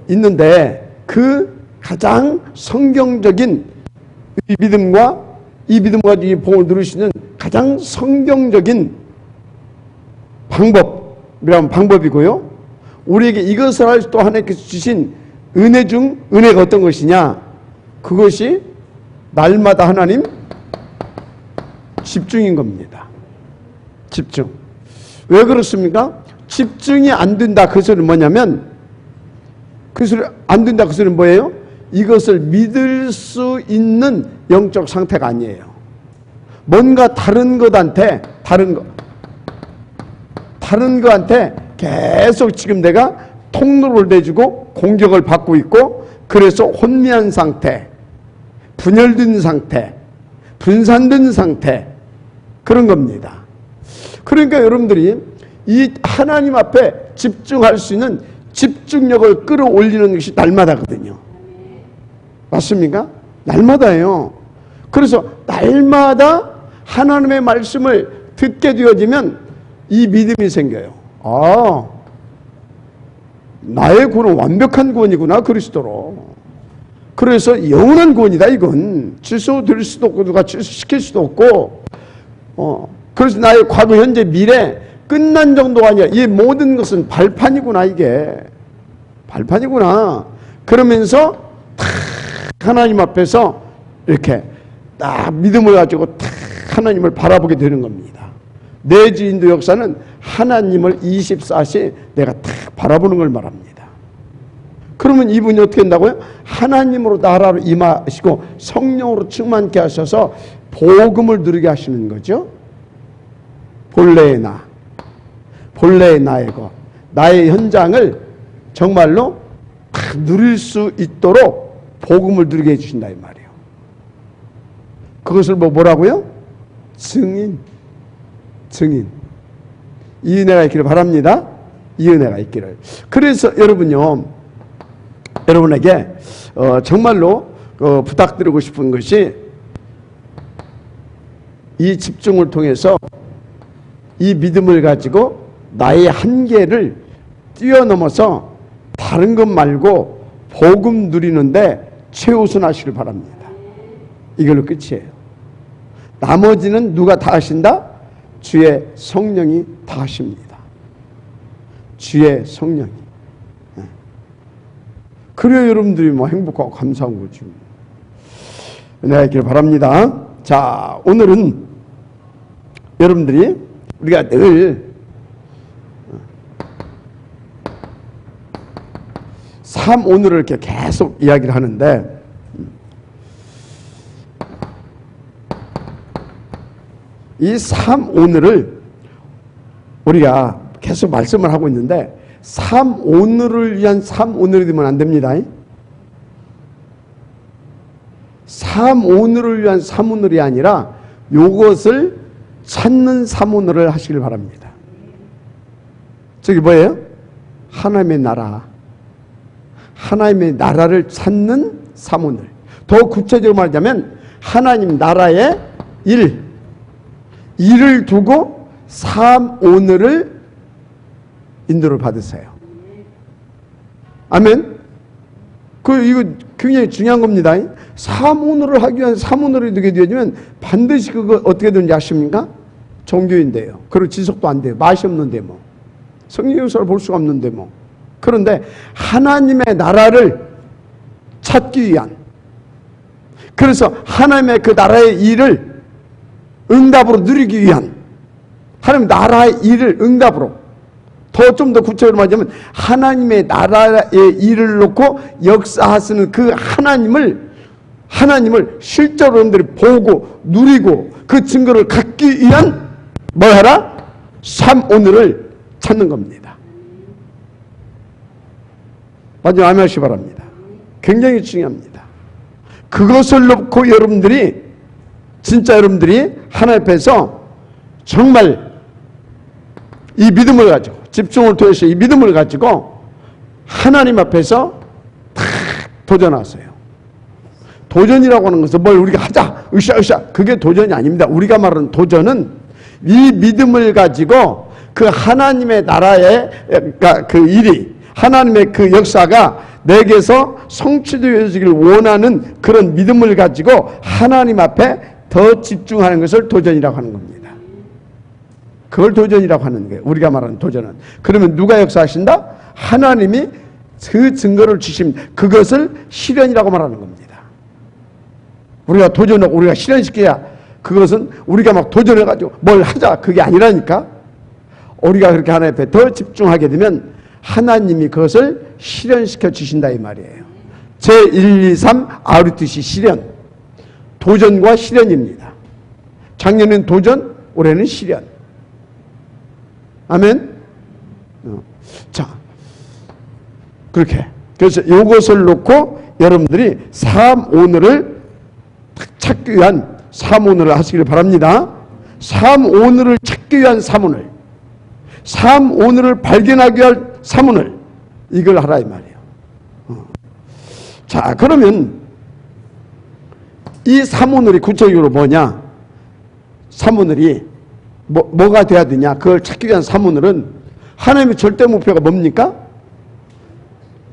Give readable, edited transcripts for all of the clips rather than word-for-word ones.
있는데 그 가장 성경적인 믿음과 이 믿음 가지고 이 복을 누리시는 가장 성경적인 방법이라면 방법이고요. 우리에게 이것을 할 또 하나님께서 주신 은혜 중 은혜가 어떤 것이냐? 그것이 날마다 하나님 집중인 겁니다. 집중. 왜 그렇습니까? 집중이 안 된다. 그 소리는 뭐냐면, 그 소리 안 된다. 그 소리는 뭐예요? 이것을 믿을 수 있는 영적 상태가 아니에요. 뭔가 다른 것한테 계속 지금 내가 통로를 내주고 공격을 받고 있고, 그래서 혼미한 상태, 분열된 상태, 분산된 상태, 그런 겁니다. 그러니까 여러분들이 이 하나님 앞에 집중할 수 있는 집중력을 끌어올리는 것이 날마다거든요. 맞습니까? 날마다예요. 그래서 날마다 하나님의 말씀을 듣게 되어지면 이 믿음이 생겨요. 아, 나의 구원은 완벽한 구원이구나, 그리스도로. 그래서 영원한 구원이다, 이건. 취소될 수도 없고 누가 취소시킬 수도 없고, 그래서 나의 과거, 현재, 미래 끝난 정도가 아니라 이 모든 것은 발판이구나, 이게. 발판이구나. 그러면서 탁 하나님 앞에서 이렇게 딱 믿음을 가지고 탁 하나님을 바라보게 되는 겁니다. 내 지인도 역사는 하나님을 24시 내가 탁 바라보는 걸 말합니다. 그러면 이분이 어떻게 한다고요? 하나님으로 나라로 임하시고 성령으로 충만케 하셔서 복음을 누리게 하시는 거죠. 본래의 나, 본래의 나의 것, 나의 현장을 정말로 탁 누릴 수 있도록 복음을 누리게 해주신다 이 말이에요. 그것을 뭐라고요? 증인. 이 은혜가 있기를 바랍니다. 이 은혜가 있기를. 그래서 여러분에게 정말로 부탁드리고 싶은 것이, 이 집중을 통해서 이 믿음을 가지고 나의 한계를 뛰어넘어서 다른 것 말고 복음 누리는데 최우선하시길 바랍니다. 이걸로 끝이에요. 나머지는 누가 다 하신다? 주의 성령이 다 하십니다. 주의 성령이. 그래야 여러분들이 뭐 행복하고 감사한 거죠. 은혜가 있기를 바랍니다. 자, 오늘은 여러분들이 우리가 늘 삶 오늘을 이렇게 계속 이야기를 하는데, 이 삶 오늘을 우리가 계속 말씀을 하고 있는데, 삶 오늘을 위한 삶 오늘이 되면 안 됩니다. 삶 오늘을 위한 삶 오늘이 아니라 요것을 찾는 삶 오늘을 하시길 바랍니다. 저기 뭐예요? 하나님의 나라. 하나님의 나라를 찾는 삶 오늘. 더 구체적으로 말하자면 하나님 나라의 일을 두고 삶 오늘을 인도를 받으세요. 아멘. 이거 굉장히 중요한 겁니다. 삶 오늘을 하기 위한 삶 오늘이 되게 되어지면 반드시 그거 어떻게 되는지 아십니까? 종교인데요. 그리고 지속도 안 돼요. 맛이 없는데 뭐. 성경 역사를 볼 수가 없는데 뭐. 그런데 하나님의 나라를 찾기 위한, 그래서 하나님의 그 나라의 일을 응답으로 누리기 위한, 하나님 나라의 일을 응답으로, 좀 더 구체적으로 말하자면 하나님의 나라의 일을 놓고 역사하시는 그 하나님을 실제로 여러분들이 보고 누리고 그 증거를 갖기 위한 뭘 하라? 삶 오늘을 찾는 겁니다. 마지막 아멘하시기 바랍니다. 굉장히 중요합니다. 그것을 놓고 진짜 여러분들이 하나님 앞에서 정말 이 믿음을 가지고, 집중을 통해서 이 믿음을 가지고 하나님 앞에서 탁 도전하세요. 도전이라고 하는 것은 뭘 우리가 하자, 으쌰, 그게 도전이 아닙니다. 우리가 말하는 도전은 이 믿음을 가지고 그 하나님의 나라의 그 일이, 하나님의 그 역사가 내게서 성취되어지길 원하는 그런 믿음을 가지고 하나님 앞에 더 집중하는 것을 도전이라고 하는 겁니다. 그걸 도전이라고 하는 거예요. 우리가 말하는 도전은. 그러면 누가 역사하신다? 하나님이 그 증거를 주시면 그것을 실현이라고 말하는 겁니다. 우리가 도전하고 우리가 실현시켜야 그것은 우리가 막 도전해가지고 뭘 하자 그게 아니라니까. 우리가 그렇게 하나님 앞에 더 집중하게 되면 하나님이 그것을 실현시켜 주신다 이 말이에요. 제1, 2, 3 아우리투시 실현. 도전과 실현입니다. 작년엔 도전, 올해는 실현. 아멘. 자, 그렇게. 그래서 이것을 놓고 여러분들이 삶 오늘을 찾기 위한 삶 오늘을 하시길 바랍니다. 삶 오늘을 찾기 위한 삶 오늘. 삶 오늘을 발견하기 위한 삶 오늘. 이걸 하라 이 말이에요. 자, 그러면 이 삶 오늘이 구체적으로 뭐냐? 삶 오늘이 뭐가 돼야 되냐? 그걸 찾기 위한 삶 오늘은 하나님의 절대 목표가 뭡니까?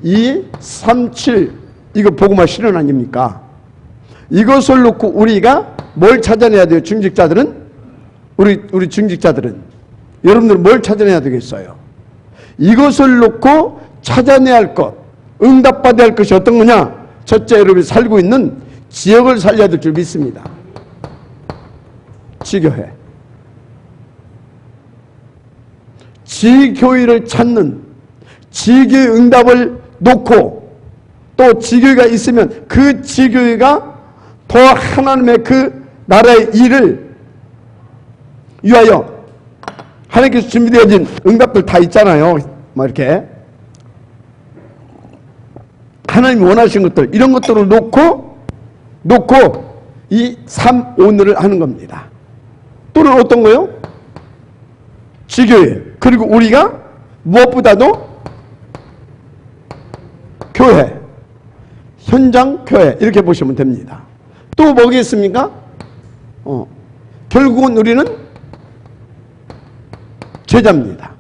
2, 3, 7 이거 복음화 실현 아닙니까? 이것을 놓고 우리가 뭘 찾아내야 돼요? 중직자들은? 우리 중직자들은 여러분들은 뭘 찾아내야 되겠어요? 이것을 놓고 찾아내야 할 것, 응답받아야 할 것이 어떤 거냐? 첫째, 여러분이 살고 있는 지역을 살려야 될 줄 믿습니다. 지교회. 지교회를 찾는 지교회 응답을 놓고 또 지교회가 있으면 그 지교회가 더 하나님의 그 나라의 일을 위하여 하나님께서 준비되어진 응답들 다 있잖아요. 뭐 이렇게 하나님이 원하신 것들 이런 것들을 놓고 이 삶 오늘을 하는 겁니다. 또는 어떤 거요? 지교회. 그리고 우리가 무엇보다도 교회, 현장 교회 이렇게 보시면 됩니다. 또 뭐겠습니까? 결국은 우리는 제자입니다.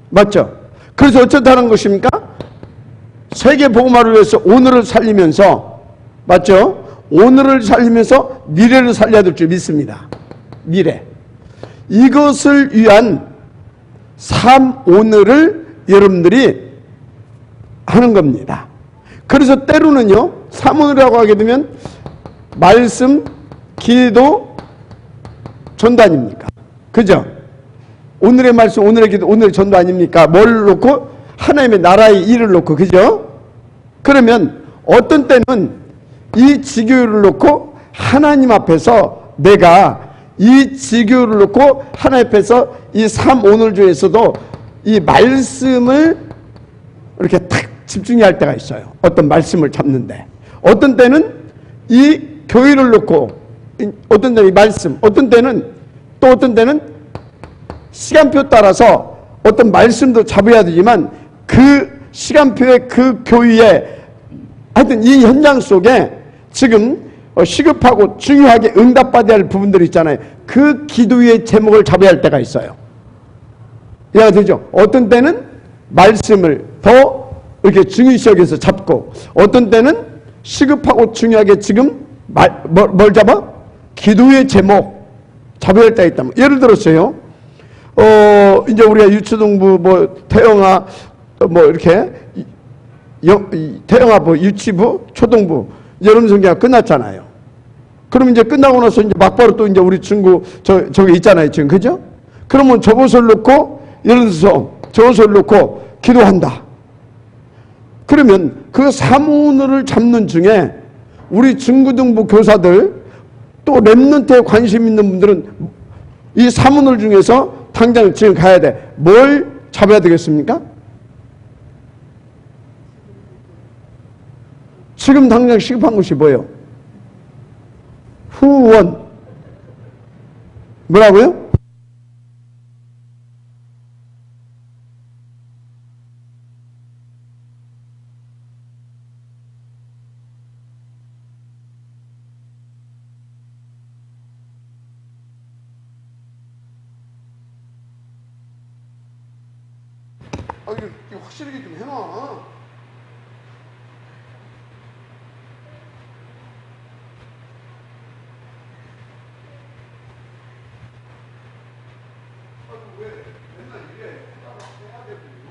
맞죠? 그래서 어쩌다는 것입니까? 세계 복음화를 위해서 오늘을 살리면서 맞죠? 오늘을 살리면서 미래를 살려야 될 줄 믿습니다. 미래. 이것을 위한 삶 오늘을 여러분들이 하는 겁니다. 그래서 때로는요, 삶 오늘이라고 하게 되면 말씀, 기도, 전도 아닙니까? 그죠? 오늘의 말씀, 오늘의 기도, 오늘의 전도 아닙니까? 뭘 놓고? 하나님의 나라의 일을 놓고, 그죠? 그러면 어떤 때는 이 지교를 놓고 하나님 앞에서 내가 이 지교를 놓고 하나님 앞에서 이 삶 오늘 중에서도 이 말씀을 이렇게 탁 집중해야 할 때가 있어요. 어떤 말씀을 잡는데. 어떤 때는 이 교회를 놓고 어떤 때는 이 말씀, 어떤 때는 또 어떤 때는 시간표 따라서 어떤 말씀도 잡아야 되지만 그 시간표의 그 교회에 하여튼 이 현장 속에 지금 시급하고 중요하게 응답받아야 할 부분들이 있잖아요. 그 기도의 제목을 잡아야 할 때가 있어요. 이해가 되죠? 어떤 때는 말씀을 더 이렇게 중요시 여겨서 잡고 어떤 때는 시급하고 중요하게 지금 뭘 잡아? 기도의 제목 잡아야 할 때가 있다. 예를 들었어요. 이제 우리가 유초등부 뭐 태영아 뭐 이렇게 태영아 뭐 유치부 초등부 여름 성경가 끝났잖아요. 그럼 이제 끝나고 나서 이제 막바로 또 이제 우리 친구 저기 있잖아요 지금 그죠? 그러면 저것을 놓고 예를 들어서 저것을 놓고 기도한다. 그러면 그 사문을 잡는 중에 우리 중고등부 교사들 또 랩런트에 관심 있는 분들은 이 사문을 중에서 당장 지금 가야 돼. 뭘 잡아야 되겠습니까? 지금 당장 시급한 것이 뭐예요? 후원. 뭐라고요? 이거 확실하게 좀 해놔. 왜 맨날 이래? 해야 되거든요.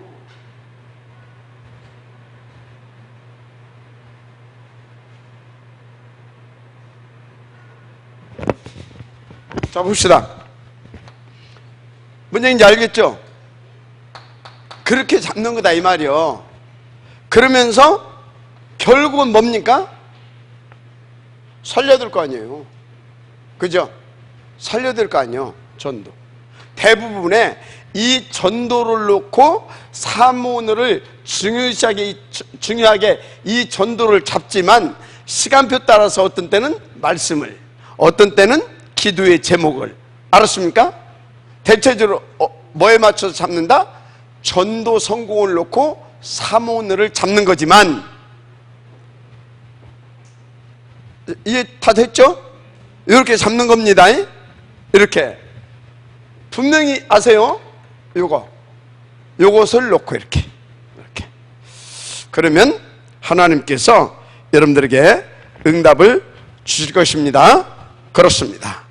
자, 봅시다. 뭔 얘기인지 알겠죠? 그렇게 잡는 거다 이 말이요. 그러면서 결국은 뭡니까? 살려야 될 거 아니에요. 그죠? 살려야 될 거 아니에요. 전도. 대부분의 이 전도를 놓고 사모늘을 중요하게 이 전도를 잡지만, 시간표 따라서 어떤 때는 말씀을, 어떤 때는 기도의 제목을, 알았습니까? 대체적으로 뭐에 맞춰서 잡는다? 전도 성공을 놓고 사모늘을 잡는 거지만, 이해 다 됐죠? 이렇게 잡는 겁니다. 이렇게 분명히 아세요? 요것을 놓고 이렇게 그러면 하나님께서 여러분들에게 응답을 주실 것입니다. 그렇습니다.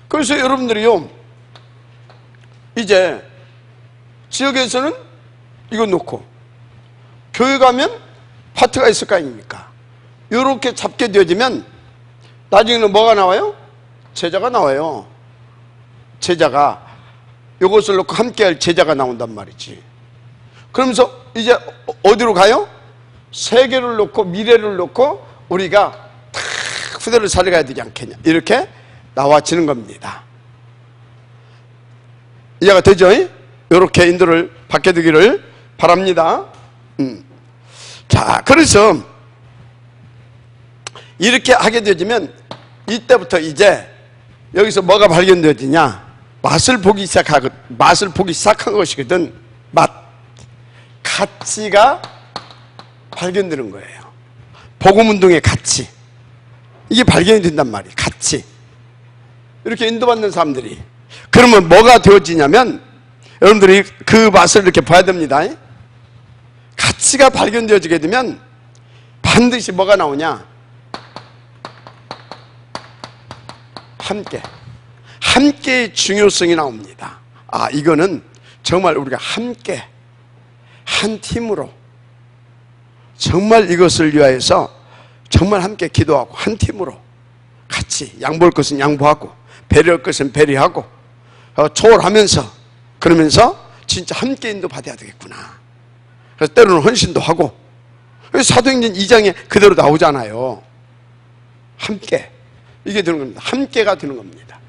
그래서 여러분들이요, 이제 지역에서는 이거 놓고 교회 가면 파트가 있을 거 아닙니까? 이렇게 잡게 되어지면 나중에는 뭐가 나와요? 제자가 나와요. 제자가, 이것을 놓고 함께할 제자가 나온단 말이지. 그러면서 이제 어디로 가요? 세계를 놓고 미래를 놓고 우리가 다 후대를 살아가야 되지 않겠냐, 이렇게 나와지는 겁니다. 이해가 되죠? 이렇게 인도를 받게 되기를 바랍니다. 자, 그래서 이렇게 하게 되어지면 이때부터 이제 여기서 뭐가 발견되어지냐? 맛을 보기 시작한 것이거든. 맛, 가치가 발견되는 거예요. 복음운동의 가치, 이게 발견이 된단 말이에요. 가치. 이렇게 인도받는 사람들이, 그러면 뭐가 되어지냐면, 여러분들이 그 맛을 이렇게 봐야 됩니다. 가치가 발견되어지게 되면 반드시 뭐가 나오냐? 함께의 중요성이 나옵니다. 아, 이거는 정말 우리가 함께 한 팀으로 정말 이것을 위하여서 정말 함께 기도하고 한 팀으로 같이 양보할 것은 양보하고 배려할 것은 배려하고 초월하면서, 그러면서 진짜 함께 인도 받아야 되겠구나. 그래서 때로는 헌신도 하고, 사도행전 2장에 그대로 나오잖아요. 함께, 이게 되는 겁니다. 함께가 되는 겁니다.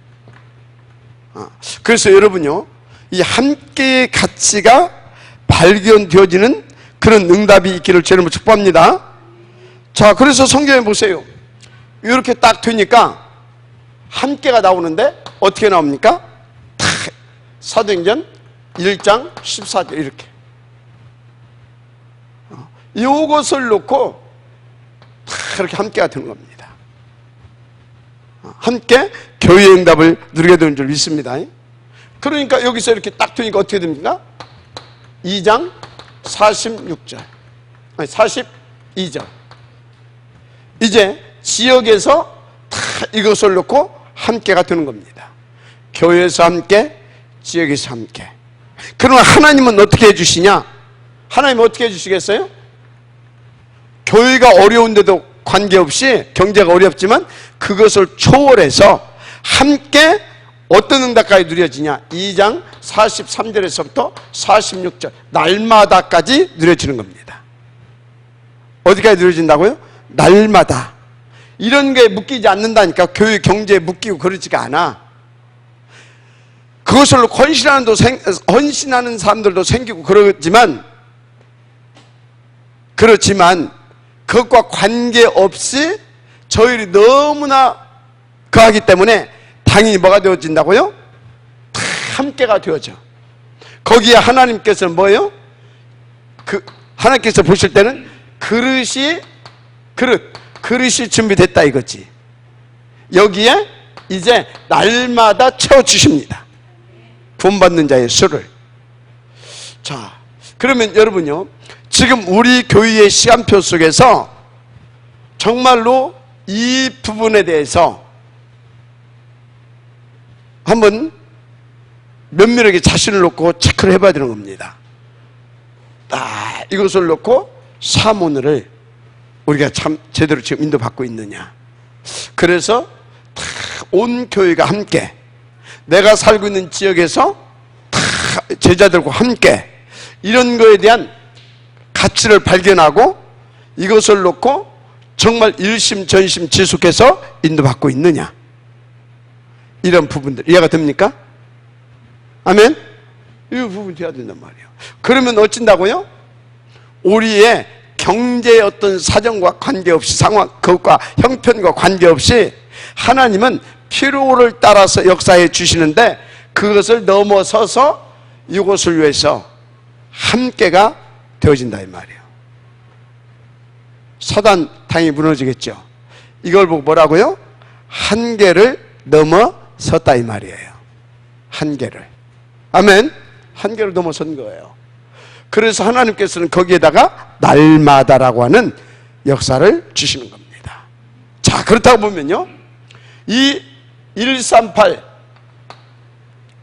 그래서 여러분요, 이 함께의 가치가 발견되어지는 그런 응답이 있기를 주님으로 축복합니다. 자, 그래서 성경에 보세요. 이렇게 딱 되니까 함께가 나오는데 어떻게 나옵니까? 사도행전 1장 14절 이렇게. 이것을 놓고 이렇게 함께가 되는 겁니다. 함께 교회의 응답을 누리게 되는 줄 믿습니다. 그러니까 여기서 이렇게 딱 되니까 어떻게 됩니까? 2장 46절, 아니 42절. 이제 지역에서 다 이것을 놓고 함께가 되는 겁니다. 교회에서 함께, 지역에서 함께. 그러면 하나님은 어떻게 해주시냐? 하나님은 어떻게 해주시겠어요? 교회가 어려운데도 관계없이, 경제가 어렵지만 그것을 초월해서 함께 어떤 응답까지 누려지냐? 2장 43절에서부터 46절 날마다까지 누려지는 겁니다. 어디까지 누려진다고요? 날마다. 이런 게 묶이지 않는다니까. 교회 경제에 묶이고 그러지가 않아. 그것을 헌신하는 사람들도 생기고 그러지만 그것과 관계없이 저희들이 너무나 거하기 때문에 당연히 뭐가 되어진다고요? 다 함께가 되어져. 거기에 하나님께서는 뭐예요? 하나님께서 보실 때는 그릇이 준비됐다 이거지. 여기에 이제 날마다 채워주십니다. 구원받는 자의 수를. 자, 그러면 여러분요, 지금 우리 교회의 시간표 속에서 정말로 이 부분에 대해서 한번 면밀하게 자신을 놓고 체크를 해봐야 되는 겁니다. 이것을 놓고 사모늘을 우리가 참 제대로 지금 인도받고 있느냐. 그래서 온 교회가 함께, 내가 살고 있는 지역에서 다 제자들과 함께 이런 거에 대한 가치를 발견하고 이것을 놓고 정말 일심전심 지속해서 인도받고 있느냐. 이런 부분들 이해가 됩니까? 아멘? 이 부분이 돼야 된단 말이에요. 그러면 어쩐다고요? 우리의 경제의 어떤 사정과 관계없이, 상황, 그것과 형편과 관계없이 하나님은 필요를 따라서 역사해 주시는데 그것을 넘어서서 이것을 위해서 함께가 되어진다 이 말이에요. 사단 당연히 무너지겠죠. 이걸 보고 뭐라고요? 한계를 넘어섰다 이 말이에요. 한계를. 아멘. 한계를 넘어선 거예요. 그래서 하나님께서는 거기에다가 날마다라고 하는 역사를 주시는 겁니다. 자, 그렇다고 보면요, 이 138을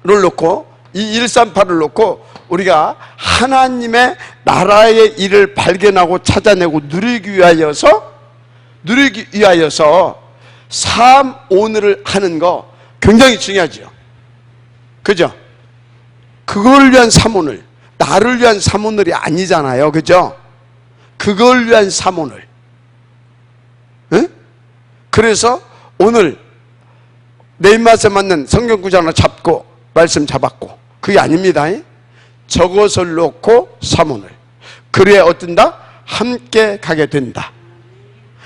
놓고, 이 138을 놓고 우리가 하나님의 나라의 일을 발견하고 찾아내고 누리기 위하여서 삶 오늘을 하는 거 굉장히 중요하죠. 그죠? 그걸 위한 삶오늘, 나를 위한 삶오늘이 아니잖아요. 그죠? 그걸 위한 삶오늘. 응? 그래서 오늘 내 입맛에 맞는 성경 구절 하나 잡고 말씀 잡았고, 그게 아닙니다. 저것을 놓고 삶오늘. 그래야 어떤다? 함께 가게 된다.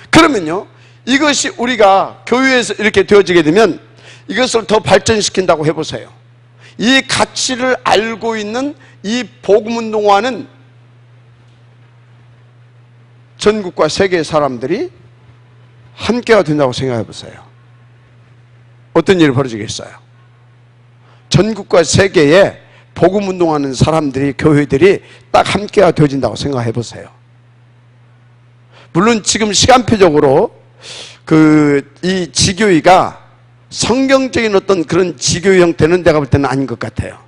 그러면요, 이것이 우리가 교회에서 이렇게 되어지게 되면 이것을 더 발전시킨다고 해보세요. 이 가치를 알고 있는 이 복음운동화는 전국과 세계의 사람들이 함께가 된다고 생각해 보세요. 어떤 일이 벌어지겠어요? 전국과 세계에 복음운동하는 사람들이, 교회들이 딱 함께가 되어진다고 생각해 보세요. 물론 지금 시간표적으로 이 지교회가 성경적인 어떤 그런 지교회 형태는 내가 볼 때는 아닌 것 같아요.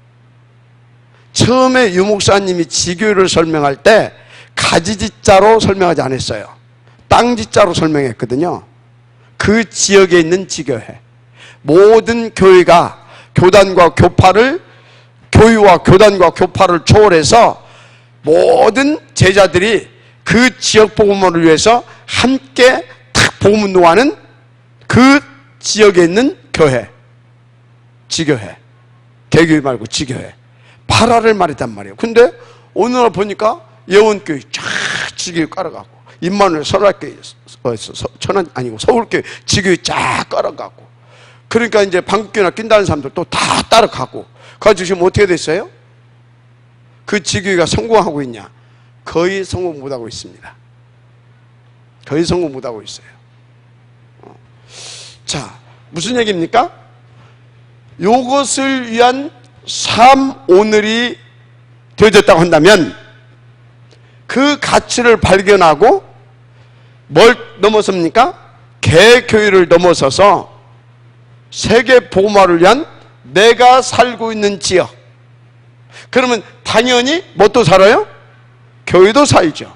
처음에 유 목사님이 지교회를 설명할 때 가지지자로 설명하지 않았어요. 땅지자로 설명했거든요. 그 지역에 있는 지교회, 모든 교회가 교단과 교파를, 교회와 교단과 교파를 초월해서 모든 제자들이 그 지역 복음을 위해서 함께 탁 복음운동하는 그 지역에 있는 교회, 지교회, 개교회 말고 지교회, 파라를 말했단 말이에요. 근데 어느 날 보니까 예원교회 쫙 지교회 깔아가고, 임마누엘 설화교회, 천안 아니고 서울교회 지교회 쫙 깔아가고, 그러니까 이제 방국교회나 낀다는 사람들 또 다 따라가고, 그래서 지금 어떻게 됐어요? 그 지교회가 성공하고 있냐? 거의 성공 못하고 있습니다. 거의 성공 못하고 있어요. 자, 무슨 얘기입니까? 요것을 위한 삶 오늘이 되어졌다고 한다면 그 가치를 발견하고 뭘 넘어섭니까? 개교회를 넘어서서 세계 복음화를 위한 내가 살고 있는 지역. 그러면 당연히 뭣도 살아요? 교회도 살죠.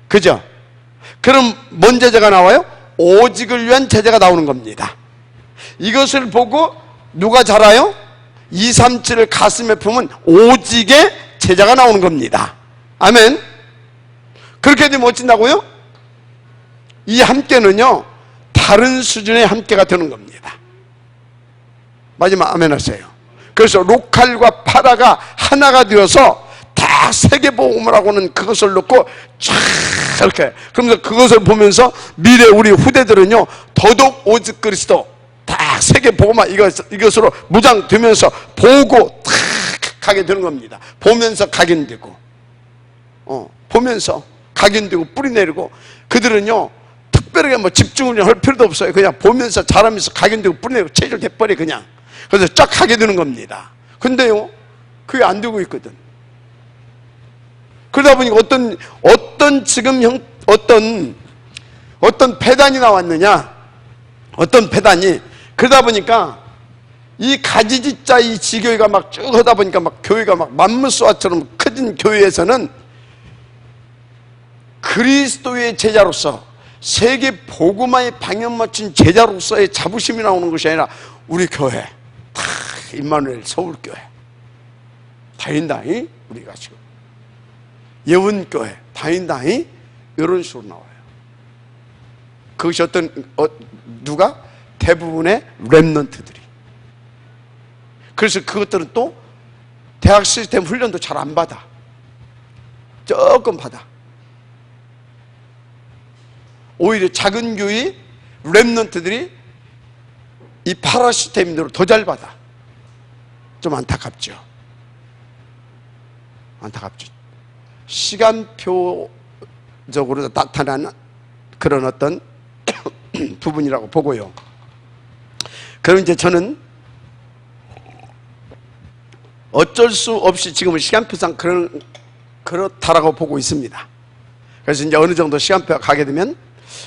그죠? 그럼 뭔 제자가 나와요? 오직을 위한 제자가 나오는 겁니다. 이것을 보고 누가 자라요? 237을 가슴에 품은 오직의 제자가 나오는 겁니다. 아멘. 그렇게 되면 어쩐다고요? 이 함께는요, 다른 수준의 함께가 되는 겁니다. 마지막 아멘 하세요. 그래서 로컬과 파라가 하나가 되어서 다 세계복음을 하고는 그것을 놓고 쫙 이렇게, 그러면서 그것을 보면서 미래 우리 후대들은요, 더더욱 오직 그리스도 다 세계복음화 이것으로 무장되면서 보고 탁 가게 되는 겁니다. 보면서 각인되고, 보면서 각인되고 뿌리 내리고, 그들은요 특별하게 뭐 집중을 할 필요도 없어요. 그냥 보면서 자라면서 각인되고 뿌리 내리고 체질돼버려 그냥. 그래서 쫙 하게 되는 겁니다. 근데요, 그게 안 되고 있거든. 그러다 보니까 어떤 지금 어떤 배단이 나왔느냐? 어떤 배단이 그러다 보니까 이 가지짓자 이 지교회가 막 쭉 하다 보니까 막 교회가 막 만무스와처럼 커진 교회에서는 그리스도의 제자로서 세계 복음화에 방향 맞춘 제자로서의 자부심이 나오는 것이 아니라 우리 교회 다 임마누엘 서울교회 다인다이 우리가 지금 예원교회 다인다이 이런 식으로 나와요. 그것이 누가? 대부분의 랩런트들이. 그래서 그것들은 또 대학 시스템 훈련도 잘 안 받아. 조금 받아. 오히려 작은 교회 랩런트들이 이 파라시스템으로 더 잘 받아. 좀 안타깝죠. 안타깝죠. 시간표적으로 나타나는 그런 어떤 부분이라고 보고요. 그럼 이제 저는 어쩔 수 없이 지금은 시간표상 그렇다라고 보고 있습니다. 그래서 이제 어느 정도 시간표가 가게 되면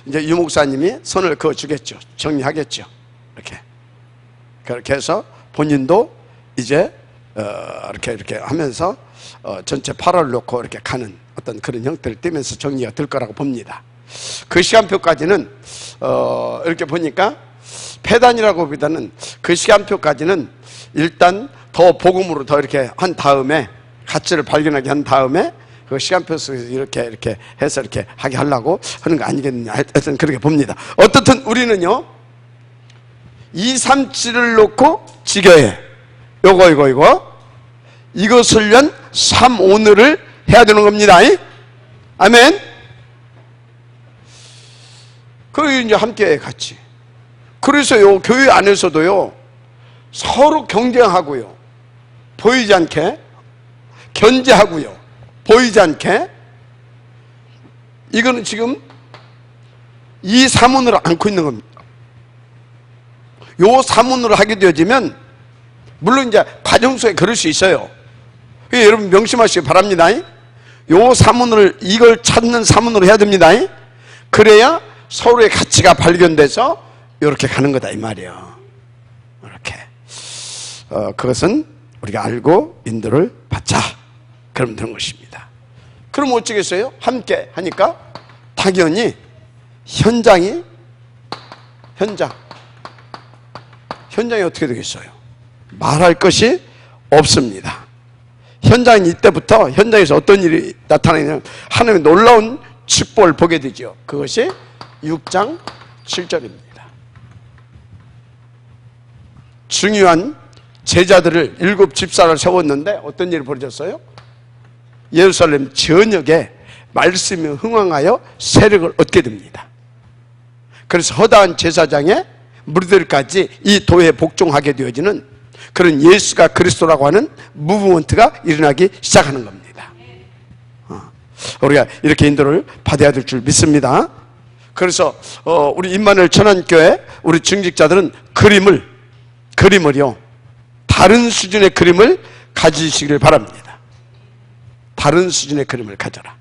이제 유 목사님이 손을 그어 주겠죠. 정리하겠죠. 그렇게 해서 본인도 이제 이렇게 하면서 전체 8월 놓고 이렇게 가는 어떤 그런 형태를 띠면서 정리가 될 거라고 봅니다. 그 시간표까지는 이렇게 보니까 폐단이라고 보다는 그 시간표까지는 일단 더 복음으로 더 이렇게 한 다음에 가치를 발견하게 한 다음에 그 시간표 속에서 이렇게 해서 이렇게 하게 하려고 하는 거 아니겠느냐. 하여튼 그렇게 봅니다. 어떻든 우리는요 237을 놓고 지교회 이것을 위한 3오늘을 해야 되는 겁니다. 아멘. 그리고 이제 함께 같이. 그래서요 교회 안에서도요 서로 경쟁하고요 보이지 않게 견제하고요 보이지 않게 이거는 지금 이 사문을 안고 있는 겁니다. 요 사문을 하게 되어지면 물론 이제 과정 속에 그럴 수 있어요. 여러분 명심하시기 바랍니다. 요 사문을 이걸 찾는 사문으로 해야 됩니다. 그래야 서로의 가치가 발견돼서 이렇게 가는 거다 이 말이에요. 이렇게 그것은 우리가 알고 인도를 받자 그러면 되는 것입니다. 그럼 어쩌겠어요? 함께 하니까 당연히 현장이 어떻게 되겠어요? 말할 것이 없습니다. 현장이 이때부터 현장에서 어떤 일이 나타나냐면 하나님의 놀라운 축복을 보게 되죠. 그것이 6장 7절입니다. 중요한 제자들을 7 집사를 세웠는데 어떤 일이 벌어졌어요? 예루살렘 전역에 말씀이 흥왕하여 세력을 얻게 됩니다. 그래서 허다한 제사장의 무리들까지 이 도에 복종하게 되어지는 그런 예수가 그리스도라고 하는 무브먼트가 일어나기 시작하는 겁니다. 우리가 이렇게 인도를 받아야 될 줄 믿습니다. 그래서 우리 임마누엘 천안교회 우리 중직자들은 그림을요 다른 수준의 그림을 가지시길 바랍니다. 다른 수준의 그림을 가져라.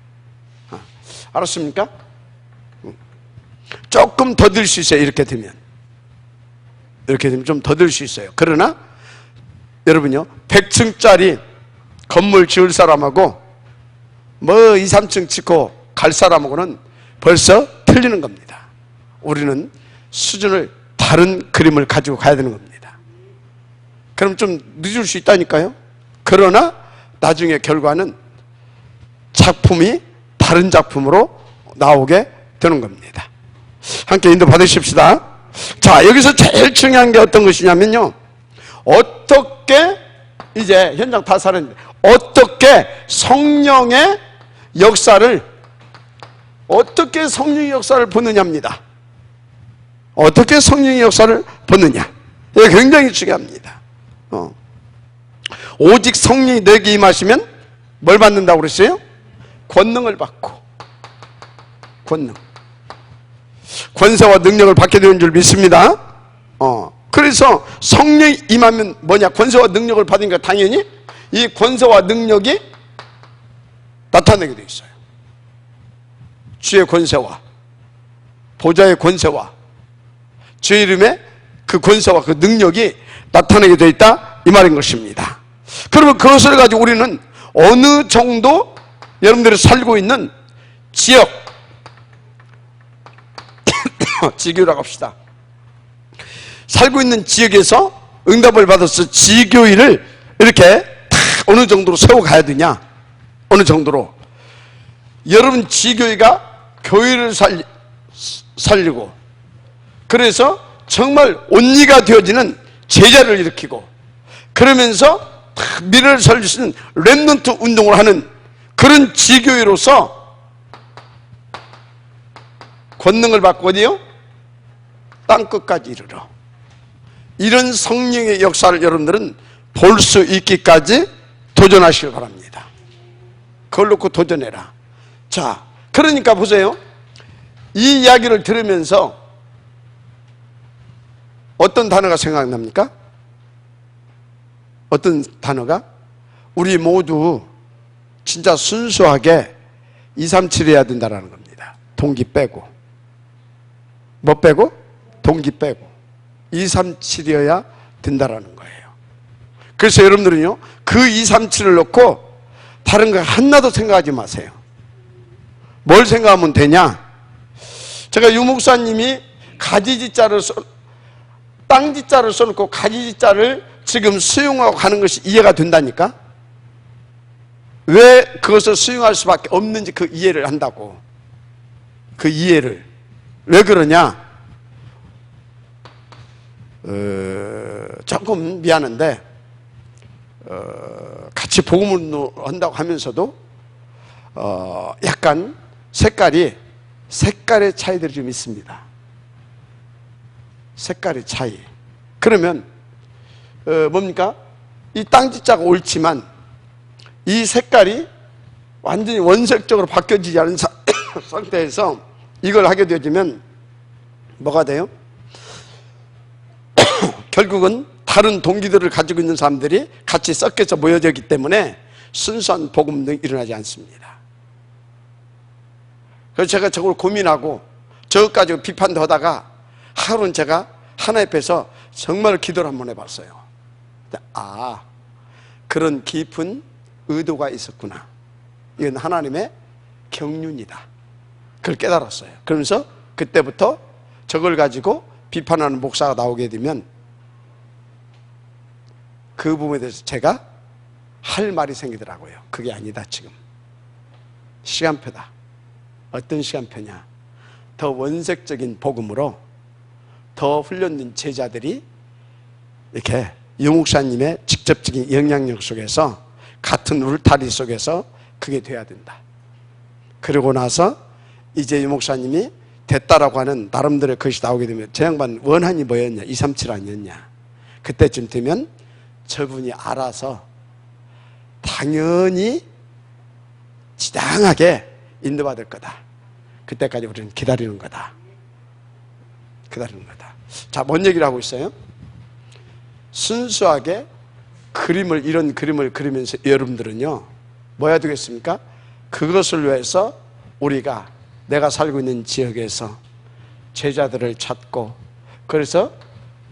알았습니까? 조금 더 들 수 있어요. 이렇게 되면 좀 더 들 수 있어요. 그러나 여러분요 100층짜리 건물 지을 사람하고 뭐 2, 3층 짓고 갈 사람하고는 벌써 틀리는 겁니다. 우리는 수준을 다른 그림을 가지고 가야 되는 겁니다. 그럼 좀 늦을 수 있다니까요. 그러나 나중에 결과는 작품이 다른 작품으로 나오게 되는 겁니다. 함께 인도 받으십시다. 자, 여기서 제일 중요한 게 어떤 것이냐면요 어떻게 이제 현장 다 살았는데 어떻게 성령의 역사를 보느냐입니다. 어떻게 성령의 역사를 보느냐. 이게 굉장히 중요합니다. 오직 성령이 너에게 임하시면 뭘 받는다고 그랬어요? 권능을 받고 권세와 능력을 받게 되는 줄 믿습니다. 그래서 성령이 임하면 뭐냐? 권세와 능력을 받으니까 당연히 이 권세와 능력이 나타내게 되어 있어요. 주의 권세와 보좌의 권세와 주의 이름의 그 권세와 그 능력이 나타내게 되어 있다 이 말인 것입니다. 그러면 그것을 가지고 우리는 어느 정도 여러분들이 살고 있는 지역 지교라고 합시다. 살고 있는 지역에서 응답을 받아서 지교회를 이렇게 다 어느 정도로 세워가야 되냐, 어느 정도로 여러분 지교회가 교회를 살리고 그래서 정말 온리가 되어지는 제자를 일으키고 그러면서 미래를 살릴 수 있는 렘넌트 운동을 하는 그런 지교회로서 권능을 받고 어디요? 땅끝까지 이르러 이런 성령의 역사를 여러분들은 볼 수 있기까지 도전하시길 바랍니다. 그걸 놓고 도전해라. 자, 그러니까 보세요. 이 이야기를 들으면서 어떤 단어가 생각납니까? 어떤 단어가? 우리 모두 진짜 순수하게 237 해야 된다는 겁니다. 동기 빼고. 뭐 빼고? 동기 빼고. 237이어야 된다라는 거예요. 그래서 여러분들은요, 그 237을 놓고 다른 거 하나도 생각하지 마세요. 뭘 생각하면 되냐? 제가 유 목사님이 가지지자를 땅지자를 써놓고 가지지자를 지금 수용하고 가는 것이 이해가 된다니까? 왜 그것을 수용할 수밖에 없는지 그 이해를 한다고. 그 이해를. 왜 그러냐? 조금 미안한데 같이 복음을 한다고 하면서도 약간 색깔의 차이들이 좀 있습니다. 색깔의 차이. 그러면 뭡니까? 이 땅지자가 옳지만 이 색깔이 완전히 원색적으로 바뀌어지지 않은 상태에서 이걸 하게 되어지면 뭐가 돼요? 결국은 다른 동기들을 가지고 있는 사람들이 같이 섞여서 모여져 있기 때문에 순수한 복음이 일어나지 않습니다. 그래서 제가 저걸 고민하고 저것까지 비판도 하다가 하루는 제가 하나님 앞에서 정말 기도를 한번 해봤어요. 아, 그런 깊은 의도가 있었구나. 이건 하나님의 경륜이다. 그걸 깨달았어요. 그러면서 그때부터 저걸 가지고 비판하는 목사가 나오게 되면 그 부분에 대해서 제가 할 말이 생기더라고요. 그게 아니다 지금. 시간표다. 어떤 시간표냐? 더 원색적인 복음으로 더 훈련된 제자들이 이렇게 유 목사님의 직접적인 영향력 속에서 같은 울타리 속에서 그게 돼야 된다. 그러고 나서 이제 유 목사님이 됐다라고 하는 나름대로의 것이 나오게 되면 저 양반 원한이 뭐였냐? 237 아니었냐? 그때쯤 되면 저분이 알아서 당연히 지당하게 인도받을 거다. 그때까지 우리는 기다리는 거다. 기다리는 거다. 자, 뭔 얘기를 하고 있어요? 순수하게 이런 그림을 그리면서 여러분들은요, 뭐 해야 되겠습니까? 그것을 위해서 우리가 내가 살고 있는 지역에서 제자들을 찾고, 그래서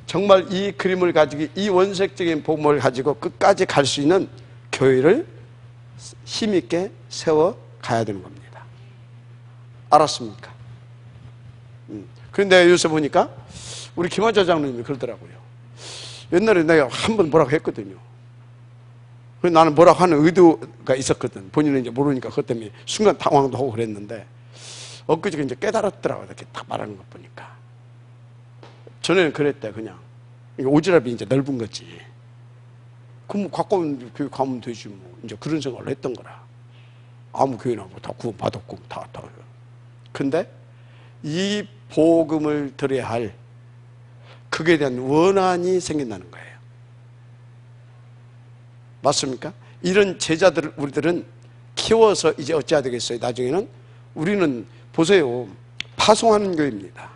정말 이 그림을 가지고 이 원색적인 복음을 가지고 끝까지 갈 수 있는 교회를 힘있게 세워 가야 되는 겁니다. 알았습니까? 그런데 요새 보니까 우리 김원자 장로님이 그러더라고요. 옛날에 내가 한 번 뭐라고 했거든요. 나는 뭐라고 하는 의도가 있었거든. 본인은 이제 모르니까 그것 때문에 순간 당황도 하고 그랬는데 엊그저께 이제 깨달았더라고요. 이렇게 딱 말하는 것 보니까. 전에는 그랬대. 그냥 오지랖이 이제 넓은 거지. 그럼 가까운 교회 가면 되지 뭐. 이제 그런 생각을 했던 거라. 아무 교회나 뭐 다 구원 받았고 다. 근데 이 복음을 들어야 할 그에 대한 원한이 생긴다는 거예요. 맞습니까? 이런 제자들을 우리들은 키워서 이제 어찌해야 되겠어요? 나중에는 우리는 보세요. 파송하는 교회입니다.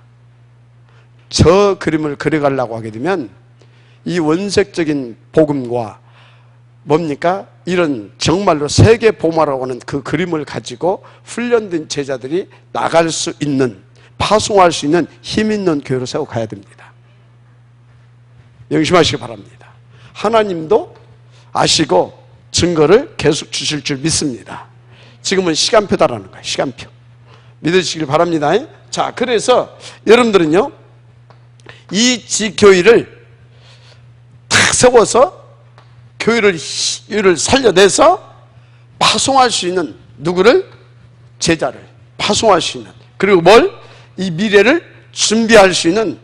저 그림을 그려가려고 하게 되면 이 원색적인 복음과 뭡니까? 이런 정말로 세계 보마라고 하는 그 그림을 가지고 훈련된 제자들이 나갈 수 있는, 파송할 수 있는 힘 있는 교회로 세워가야 됩니다. 명심하시기 바랍니다. 하나님도 아시고 증거를 계속 주실 줄 믿습니다. 지금은 시간표다라는 거예요. 시간표. 믿으시길 바랍니다. 자, 그래서 여러분들은요, 이 지교회를 탁 세워서 교회를 살려내서 파송할 수 있는, 누구를? 제자를 파송할 수 있는, 그리고 뭘? 이 미래를 준비할 수 있는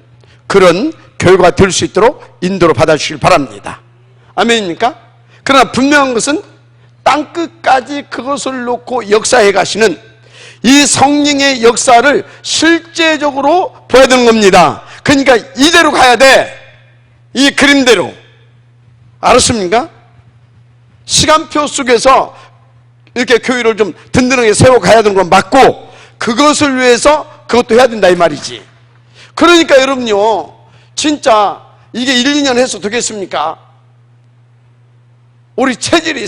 그런 교회가 될 수 있도록 인도를 받아주시길 바랍니다. 아멘입니까? 그러나 분명한 것은 땅끝까지 그것을 놓고 역사해 가시는 이 성령의 역사를 실제적으로 보여야 되는 겁니다. 그러니까 이대로 가야 돼. 이 그림대로. 알았습니까? 시간표 속에서 이렇게 교회를 좀 든든하게 세워가야 되는 건 맞고, 그것을 위해서 그것도 해야 된다 이 말이지. 그러니까 여러분요, 진짜 이게 1, 2년 해서 되겠습니까? 우리 체질이,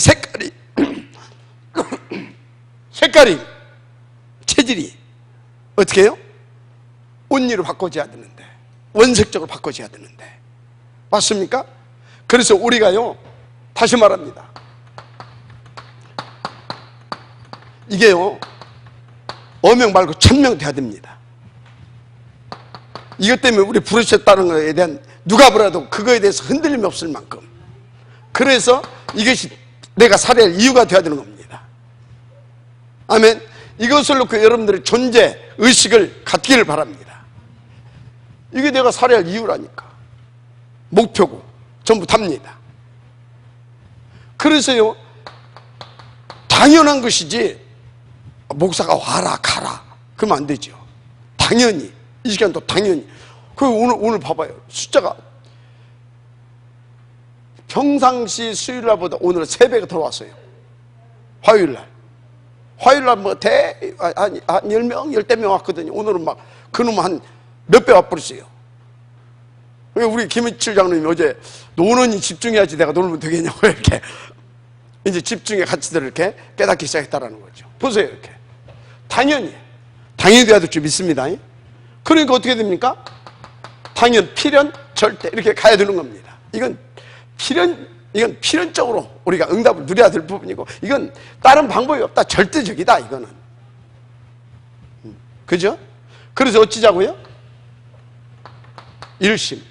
색깔이 체질이 어떻게 해요? 온리로 바꿔줘야 되는데, 원색적으로 바꿔줘야 되는데, 맞습니까? 그래서 우리가요, 다시 말합니다, 이게요, 어명 말고 천명 돼야 됩니다. 이것 때문에 우리 부르셨다는 것에 대한 누가 보라도 그거에 대해서 흔들림이 없을 만큼, 그래서 이것이 내가 살아야 이유가 돼야 되는 겁니다. 아멘. 이것을 놓고 여러분들의 존재 의식을 갖기를 바랍니다. 이게 내가 살아야 할 이유라니까. 목표고 전부 답니다. 그래서요, 당연한 것이지 목사가 와라 가라 그러면 안 되죠. 당연히 이 시간도 당연히. 오늘 봐봐요. 숫자가 평상시 수요일날보다 오늘은 3배가 더 왔어요. 화요일날 뭐 한 10명, 10명 왔거든요. 오늘은 막 그놈 한 몇 배 와버렸어요. 우리 김은칠 장로님이 어제 노는이 집중해야지 내가 놀면 되겠냐고 이렇게 이제 집중의 가치들을 이렇게 깨닫기 시작했다라는 거죠. 보세요. 이렇게 당연히 돼야 될 줄 믿습니다. 그러니까 어떻게 됩니까? 당연, 필연, 절대 이렇게 가야 되는 겁니다. 이건 필연적으로 우리가 응답을 누려야 될 부분이고, 이건 다른 방법이 없다. 절대적이다 이거는. 그죠? 그래서 어찌자고요? 일심.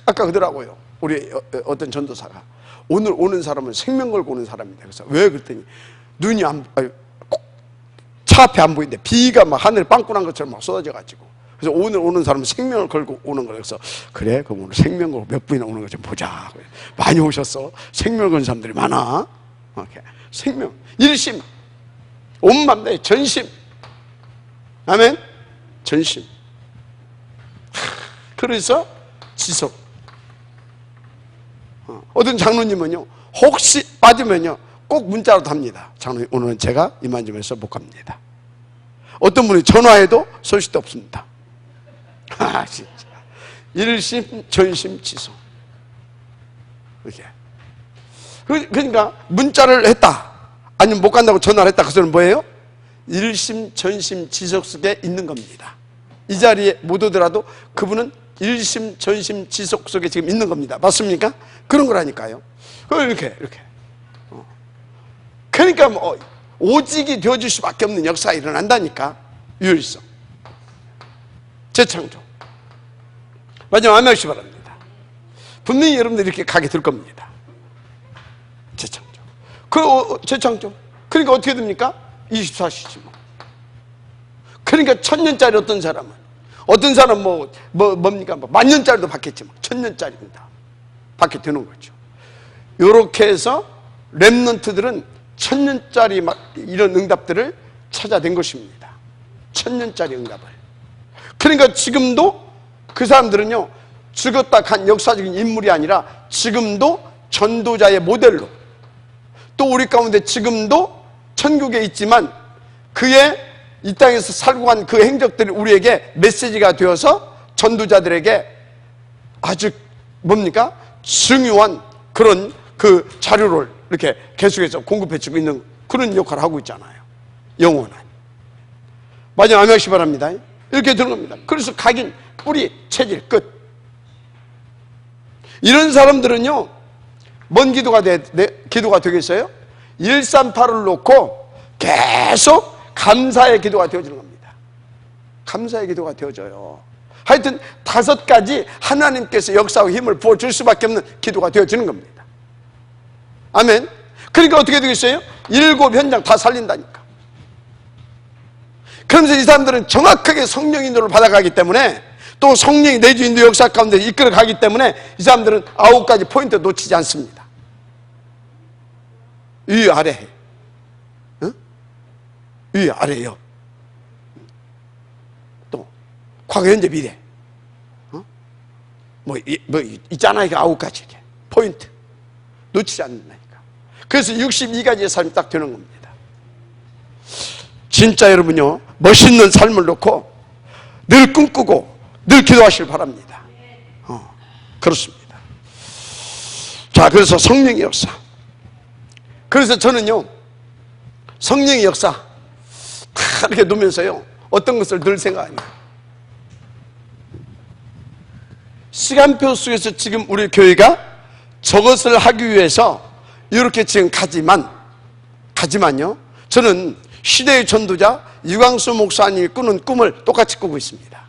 아까 그러더라고요, 우리 어떤 전도사가 오늘 오는 사람은 생명 걸고 오는 사람입니다. 그래서 왜 그랬더니 눈이 차 앞에 안 보이는데 비가 막 하늘에 빵꾸난 것처럼 막 쏟아져 가지고, 그래서 오늘 오는 사람은 생명을 걸고 오는 거예요. 그래서 그래, 그럼 오늘 생명 걸고 몇 분이나 오는 거 좀 보자. 많이 오셨어. 생명 건 사람들이 많아. 이렇게 생명, 일심, 온 맘 다해 전심. 아멘. 전심. 그래서 지속. 어떤 장로님은요, 혹시 빠지면요 꼭 문자로 답니다. 장로님, 오늘은 제가 이만 좀 해서 못 갑니다. 어떤 분이 전화해도 소식도 없습니다. 진짜 일심 전심 지속. 이렇게. 그러니까 문자를 했다, 아니면 못 간다고 전화를 했다, 그 소리는 뭐예요? 일심 전심 지속 속에 있는 겁니다. 이 자리에 못 오더라도 그분은 일심 전심 지속 속에 지금 있는 겁니다. 맞습니까? 그런 거라니까요. 이렇게 그러니까 뭐 오직이 되어줄 수밖에 없는 역사가 일어난다니까. 유일성, 재창조. 마지막 아멘하시기 바랍니다. 분명히 여러분들 이렇게 가게 될 겁니다. 재창조. 재창조. 그러니까 어떻게 됩니까? 24시지 뭐. 그러니까 1000년짜리 어떤 사람은 뭡니까? 뭐 10,000년짜리도 받겠지 뭐. 1000년짜리입니다. 받게 되는 거죠. 요렇게 해서 렘넌트들은 1000년짜리 막 이런 응답들을 찾아낸 것입니다. 1000년짜리 응답을. 그러니까 지금도 그 사람들은요, 죽었다 간 역사적인 인물이 아니라 지금도 전도자의 모델로, 또 우리 가운데 지금도 천국에 있지만 그의 이 땅에서 살고 간 그 행적들이 우리에게 메시지가 되어서 전도자들에게 아주 뭡니까? 중요한 그런 그 자료를 이렇게 계속해서 공급해주고 있는 그런 역할을 하고 있잖아요. 영혼은. 마지막 암약시 바랍니다. 이렇게 되는 겁니다. 그래서 각인, 뿌리, 체질, 끝. 이런 사람들은요, 뭔 기도가 기도가 되겠어요? 138을 놓고 계속 감사의 기도가 되어지는 겁니다. 감사의 기도가 되어져요. 하여튼 5가지 하나님께서 역사하고 힘을 부어줄 수밖에 없는 기도가 되어지는 겁니다. 아멘. 그러니까 어떻게 되겠어요? 7 현장 다 살린다니까. 그러면서 이 사람들은 정확하게 성령 인도를 받아가기 때문에, 또 성령이 내주 인도 역사 가운데 이끌어 가기 때문에 이 사람들은 9가지 포인트 놓치지 않습니다. 위 아래, 위 아래요. 또 과거 현재 미래, 뭐 있잖아요. 9가지 포인트 놓치지 않는다니까. 그래서 62가지의 삶이 딱 되는 겁니다. 진짜 여러분요, 멋있는 삶을 놓고 늘 꿈꾸고 늘 기도하시길 바랍니다. 그렇습니다. 자, 그래서 성령의 역사. 그래서 저는요, 성령의 역사 다 이렇게 놓으면서요, 어떤 것을 늘 생각합니다. 시간표 속에서 지금 우리 교회가 저것을 하기 위해서 이렇게 지금 가지만요, 저는 시대의 전도자 유광수 목사님이 꾸는 꿈을 똑같이 꾸고 있습니다.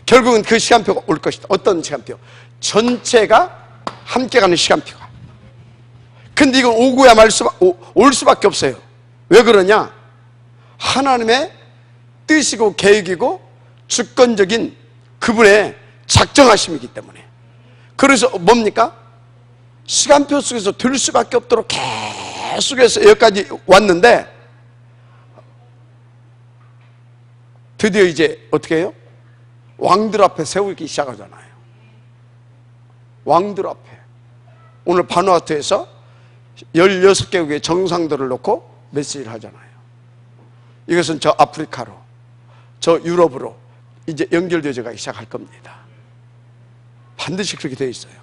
결국은 그 시간표가 올 것이다. 어떤 시간표? 전체가 함께 가는 시간표가. 근데 이건 오고야 올 수밖에 없어요. 왜 그러냐? 하나님의 뜻이고 계획이고 주권적인 그분의 작정하심이기 때문에. 그래서 뭡니까? 시간표 속에서 될 수밖에 없도록 계속해서 여기까지 왔는데, 드디어 이제 어떻게 해요? 왕들 앞에 세우기 시작하잖아요. 왕들 앞에. 오늘 바누아투에서 16개국의 정상들을 놓고 메시지를 하잖아요. 이것은 저 아프리카로, 저 유럽으로 이제 연결되어 가기 시작할 겁니다. 반드시 그렇게 되어 있어요.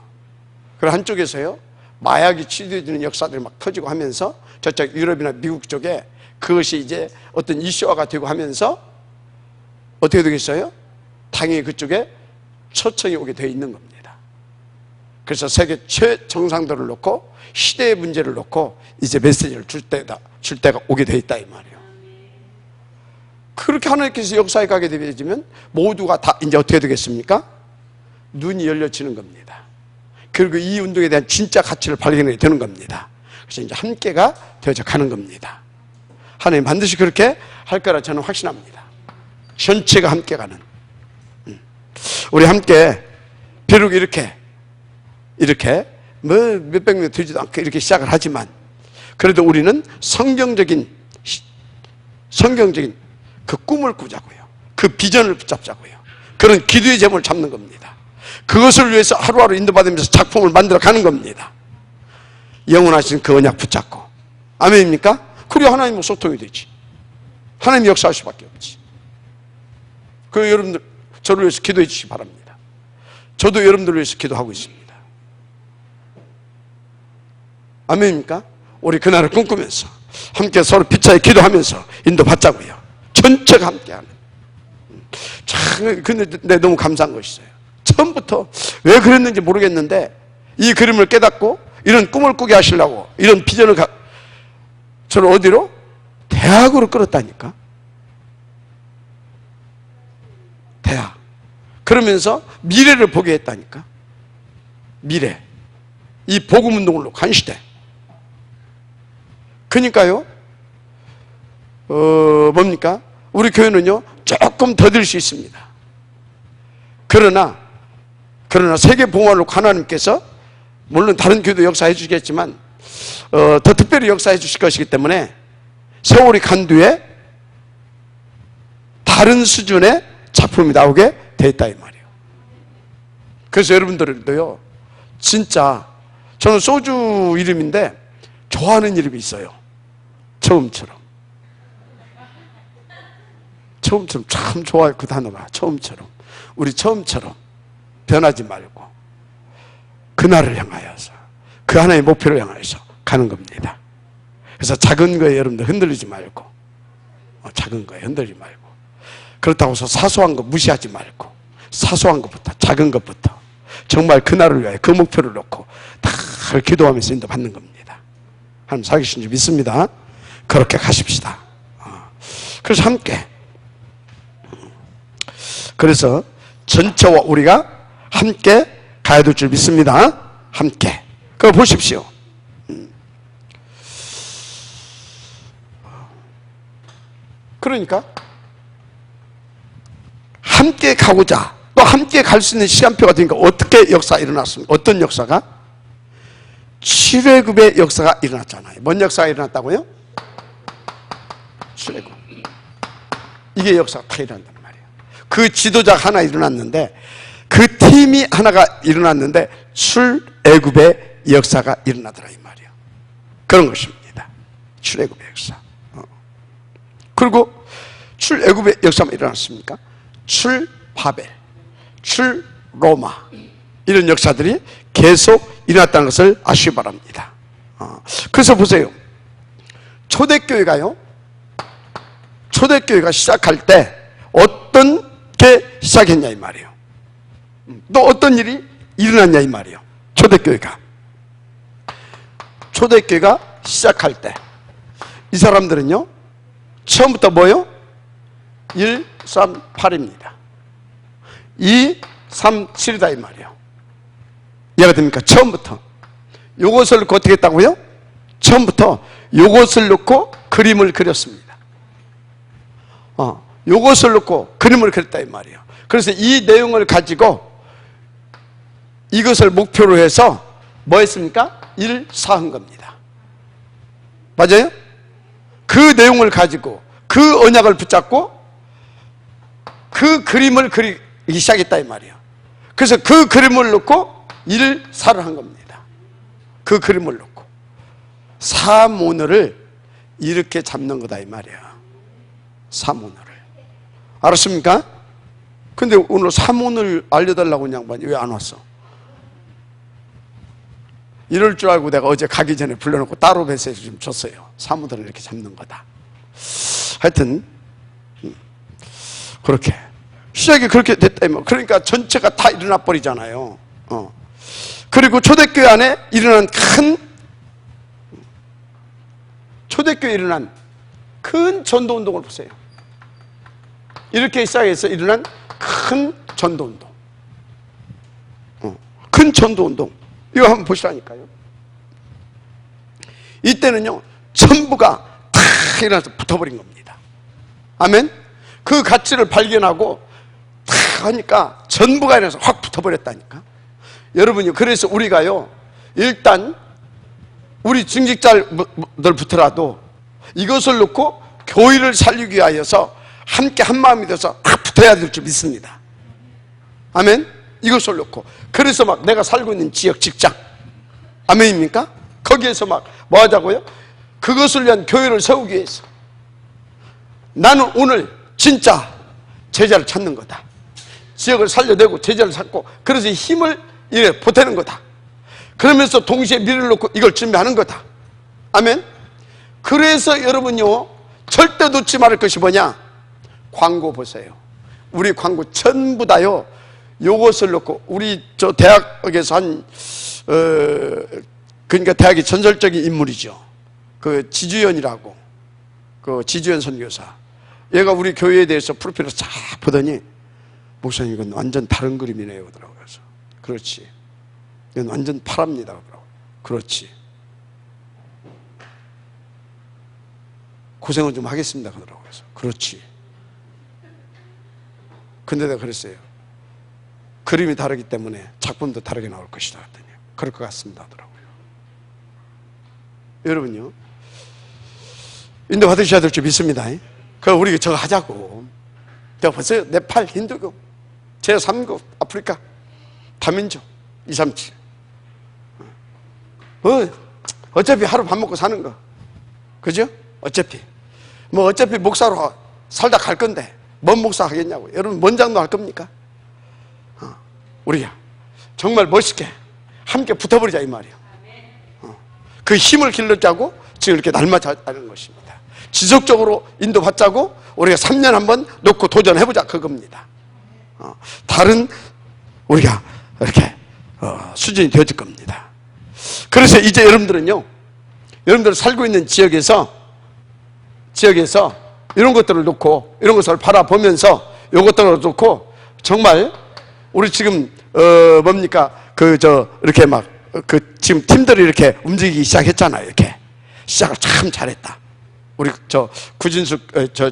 그리고 한쪽에서요, 마약이 치료되는 역사들이 막 터지고 하면서 저쪽 유럽이나 미국 쪽에 그것이 이제 어떤 이슈화가 되고 하면서 어떻게 되겠어요? 당연히 그쪽에 초청이 오게 되어 있는 겁니다. 그래서 세계 최정상들을 놓고 시대의 문제를 놓고 이제 메시지를 줄 때가 오게 되어 있다 이 말이에요. 그렇게 하나님께서 역사에 가게 되면 모두가 다 이제 어떻게 되겠습니까? 눈이 열려지는 겁니다. 그리고 이 운동에 대한 진짜 가치를 발견하게 되는 겁니다. 그래서 이제 함께가 되어져 가는 겁니다. 하나님 반드시 그렇게 할 거라 저는 확신합니다. 전체가 함께 가는. 우리 함께 비록 이렇게 뭐 몇백 명 되지도 않고 이렇게 시작을 하지만, 그래도 우리는 성경적인 그 꿈을 꾸자고요. 그 비전을 붙잡자고요. 그런 기도의 제목을 잡는 겁니다. 그것을 위해서 하루하루 인도받으면서 작품을 만들어 가는 겁니다. 영원하신 그 언약 붙잡고. 아멘입니까? 그리고 하나님과 소통이 되지. 하나님 역사할 수밖에 없지. 그 여러분들 저를 위해서 기도해 주시기 바랍니다. 저도 여러분들을 위해서 기도하고 있습니다. 아멘입니까? 우리 그날을 꿈꾸면서 함께 서로 피차에 기도하면서 인도받자고요. 전체가 함께하는. 참, 근데 너무 감사한 것이 있어요. 처음부터 왜 그랬는지 모르겠는데 이 그림을 깨닫고 이런 꿈을 꾸게 하시려고 이런 비전을 저를 어디로? 대학으로 끌었다니까. 대학. 그러면서 미래를 보게 했다니까. 미래. 이 복음운동을 놓고 한 시대. 그러니까요, 뭡니까? 우리 교회는요, 조금 더 들 수 있습니다. 그러나 세계 봉화를 놓고 하나님께서 물론 다른 교회도 역사해 주시겠지만 더 특별히 역사해 주실 것이기 때문에 세월이 간 뒤에 다른 수준의 작품이 나오게 돼 있다 이 말이에요. 그래서 여러분들도요, 진짜 저는 소주 이름인데 좋아하는 이름이 있어요. 처음처럼 참 좋아요. 그 단어가 처음처럼. 우리 처음처럼 변하지 말고 그날을 향하여서 그 하나의 목표를 향해서 가는 겁니다. 그래서 작은 거에 여러분들 흔들리지 말고, 작은 거에 흔들리지 말고, 그렇다고 해서 사소한 거 무시하지 말고, 사소한 것부터, 작은 것부터 정말 그날을 위하여 그 목표를 놓고 다 기도하면서 인도받는 겁니다. 하나님 살아계신 줄 믿습니다. 그렇게 가십시다. 그래서 함께, 그래서 전체와 우리가 함께 가야 될 줄 믿습니다. 함께. 그거 보십시오. 그러니까 함께 가고자, 또 함께 갈 수 있는 시간표가 되니까 어떻게 역사가 일어났습니까? 어떤 역사가? 출애굽의 역사가 일어났잖아요. 뭔 역사가 일어났다고요? 출애굽. 이게 역사가 다 일어난단 말이에요. 그 지도자가 하나 일어났는데, 그 팀이 하나가 일어났는데 출애굽의 역사가 일어나더라 이 말이에요. 그런 것입니다. 출애굽의 역사. 그리고 출애굽의 역사만 일어났습니까? 출바벨, 출로마, 이런 역사들이 계속 일어났다는 것을 아시기 바랍니다. 그래서 보세요. 초대교회가 시작할 때 어떤 게 시작했냐 이 말이에요. 또 어떤 일이 일어났냐 이 말이에요. 초대교회가 시작할 때 이 사람들은요, 처음부터 뭐요? 1, 3, 8입니다. 2, 3, 7이다 이 말이에요. 이해가 됩니까? 처음부터 요것을 놓고 어떻게 했다고요? 처음부터 요것을 놓고 그림을 그렸습니다. 요것을 놓고 그림을 그렸다 이 말이에요. 그래서 이 내용을 가지고 이것을 목표로 해서 뭐 했습니까? 일사한 겁니다. 맞아요? 그 내용을 가지고 그 언약을 붙잡고 그 그림을 그리기 시작했다 이 말이에요. 그래서 그 그림을 놓고 일사를 한 겁니다. 그 그림을 놓고 사모너를 이렇게 잡는 거다 이 말이에요. 사모너를. 알았습니까? 근데 오늘 사모너를 알려달라고 양반이 왜 안 왔어? 이럴 줄 알고 내가 어제 가기 전에 불러놓고 따로 배세서 좀 줬어요. 사모들을 이렇게 잡는 거다. 하여튼 그렇게 시작이 그렇게 됐다. 그러니까 전체가 다 일어나 버리잖아요. 그리고 초대교회 안에 일어난 초대교회에 일어난 큰 전도운동을 보세요. 이렇게 시작해서 일어난 큰 전도운동. 큰 전도운동. 이거 한번 보시라니까요. 이때는요, 전부가 다 일어나서 붙어버린 겁니다. 아멘? 그 가치를 발견하고 다 하니까 전부가 일어나서 확 붙어버렸다니까. 여러분요, 그래서 우리가요, 일단 우리 증직자들부터라도 이것을 놓고 교회를 살리기 위하여서 함께 한 마음이 돼서 다 붙어야 될 줄 믿습니다. 아멘? 이것을 놓고. 그래서 막 내가 살고 있는 지역, 직장, 아멘입니까? 거기에서 막 뭐 하자고요? 그것을 위한 교회를 세우기 위해서 나는 오늘 진짜 제자를 찾는 거다. 지역을 살려내고 제자를 찾고, 그래서 힘을 이래 보태는 거다. 그러면서 동시에 미래를 놓고 이걸 준비하는 거다. 아멘? 그래서 여러분요, 절대 놓지 말을 것이 뭐냐? 광고 보세요. 우리 광고 전부 다요, 요것을 놓고, 우리 저 대학에서 그러니까 대학의 전설적인 인물이죠. 그 지주연이라고, 그 지주연 선교사. 얘가 우리 교회에 대해서 프로필을 쫙 보더니, 목사님 이건 완전 다른 그림이네요. 그러더라고요. 그래서 그렇지. 이건 완전 파랍니다. 그러더라고요. 그렇지. 고생을 좀 하겠습니다. 그러더라고요. 그래서 그렇지. 근데 내가 그랬어요. 그림이 다르기 때문에 작품도 다르게 나올 것이다. 그랬더니 그럴 것 같습니다. 하더라고요. 여러분요, 인도 받으셔야 될 줄 믿습니다. 그럼 우리 저거 하자고. 제가 벌써 네팔, 힌두교, 제3국, 아프리카, 다민족, 237. 어차피 하루 밥 먹고 사는 거. 그죠? 어차피. 어차피 목사로 살다 갈 건데, 뭔 목사 하겠냐고. 여러분, 뭔 장로 할 겁니까? 우리가 정말 멋있게 함께 붙어버리자 이 말이에요. 그 힘을 길러자고 지금 이렇게 날마자는 것입니다. 지속적으로 인도받자고 우리가 3년 한번 놓고 도전해보자 그겁니다. 다른 우리가 이렇게 수준이 되어질 겁니다. 그래서 이제 여러분들은요, 여러분들 살고 있는 지역에서 이런 것들을 놓고 이런 것을 바라보면서 이것들을 놓고 정말 우리 지금 뭡니까 이렇게 막 지금 팀들이 이렇게 움직이기 시작했잖아요. 이렇게 시작을 참 잘했다. 우리 구진숙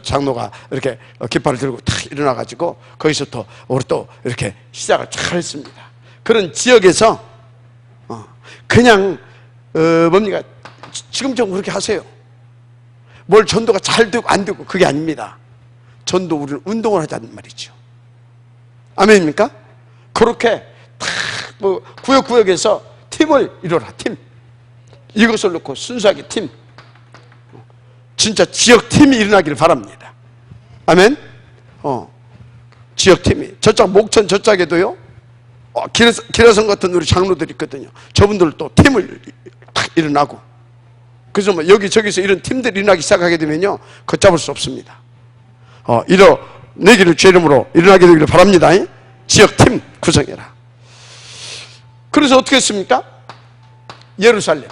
장로가 이렇게 깃발을 들고 탁 일어나가지고 거기서 또 우리 또 이렇게 시작을 잘했습니다. 그런 지역에서 그냥 뭡니까 지금처럼 그렇게 하세요. 뭘 전도가 잘 되고 안 되고 그게 아닙니다. 전도 우리는 운동을 하자는 말이죠. 아멘입니까? 그렇게 탁 구역구역에서 팀을 이뤄라. 팀. 이것을 놓고 순수하게 팀. 진짜 지역팀이 일어나기를 바랍니다. 아멘? 지역팀이. 저쪽 목천 저쪽에도요, 기라성 같은 우리 장로들이 있거든요. 저분들도 팀을 탁 일어나고. 그래서 여기저기서 이런 팀들이 일어나기 시작하게 되면요, 걷잡을 수 없습니다. 일어나기를 주의 이름으로 일어나게 되기를 바랍니다. 지역팀 구성해라. 그래서 어떻게 했습니까? 예루살렘.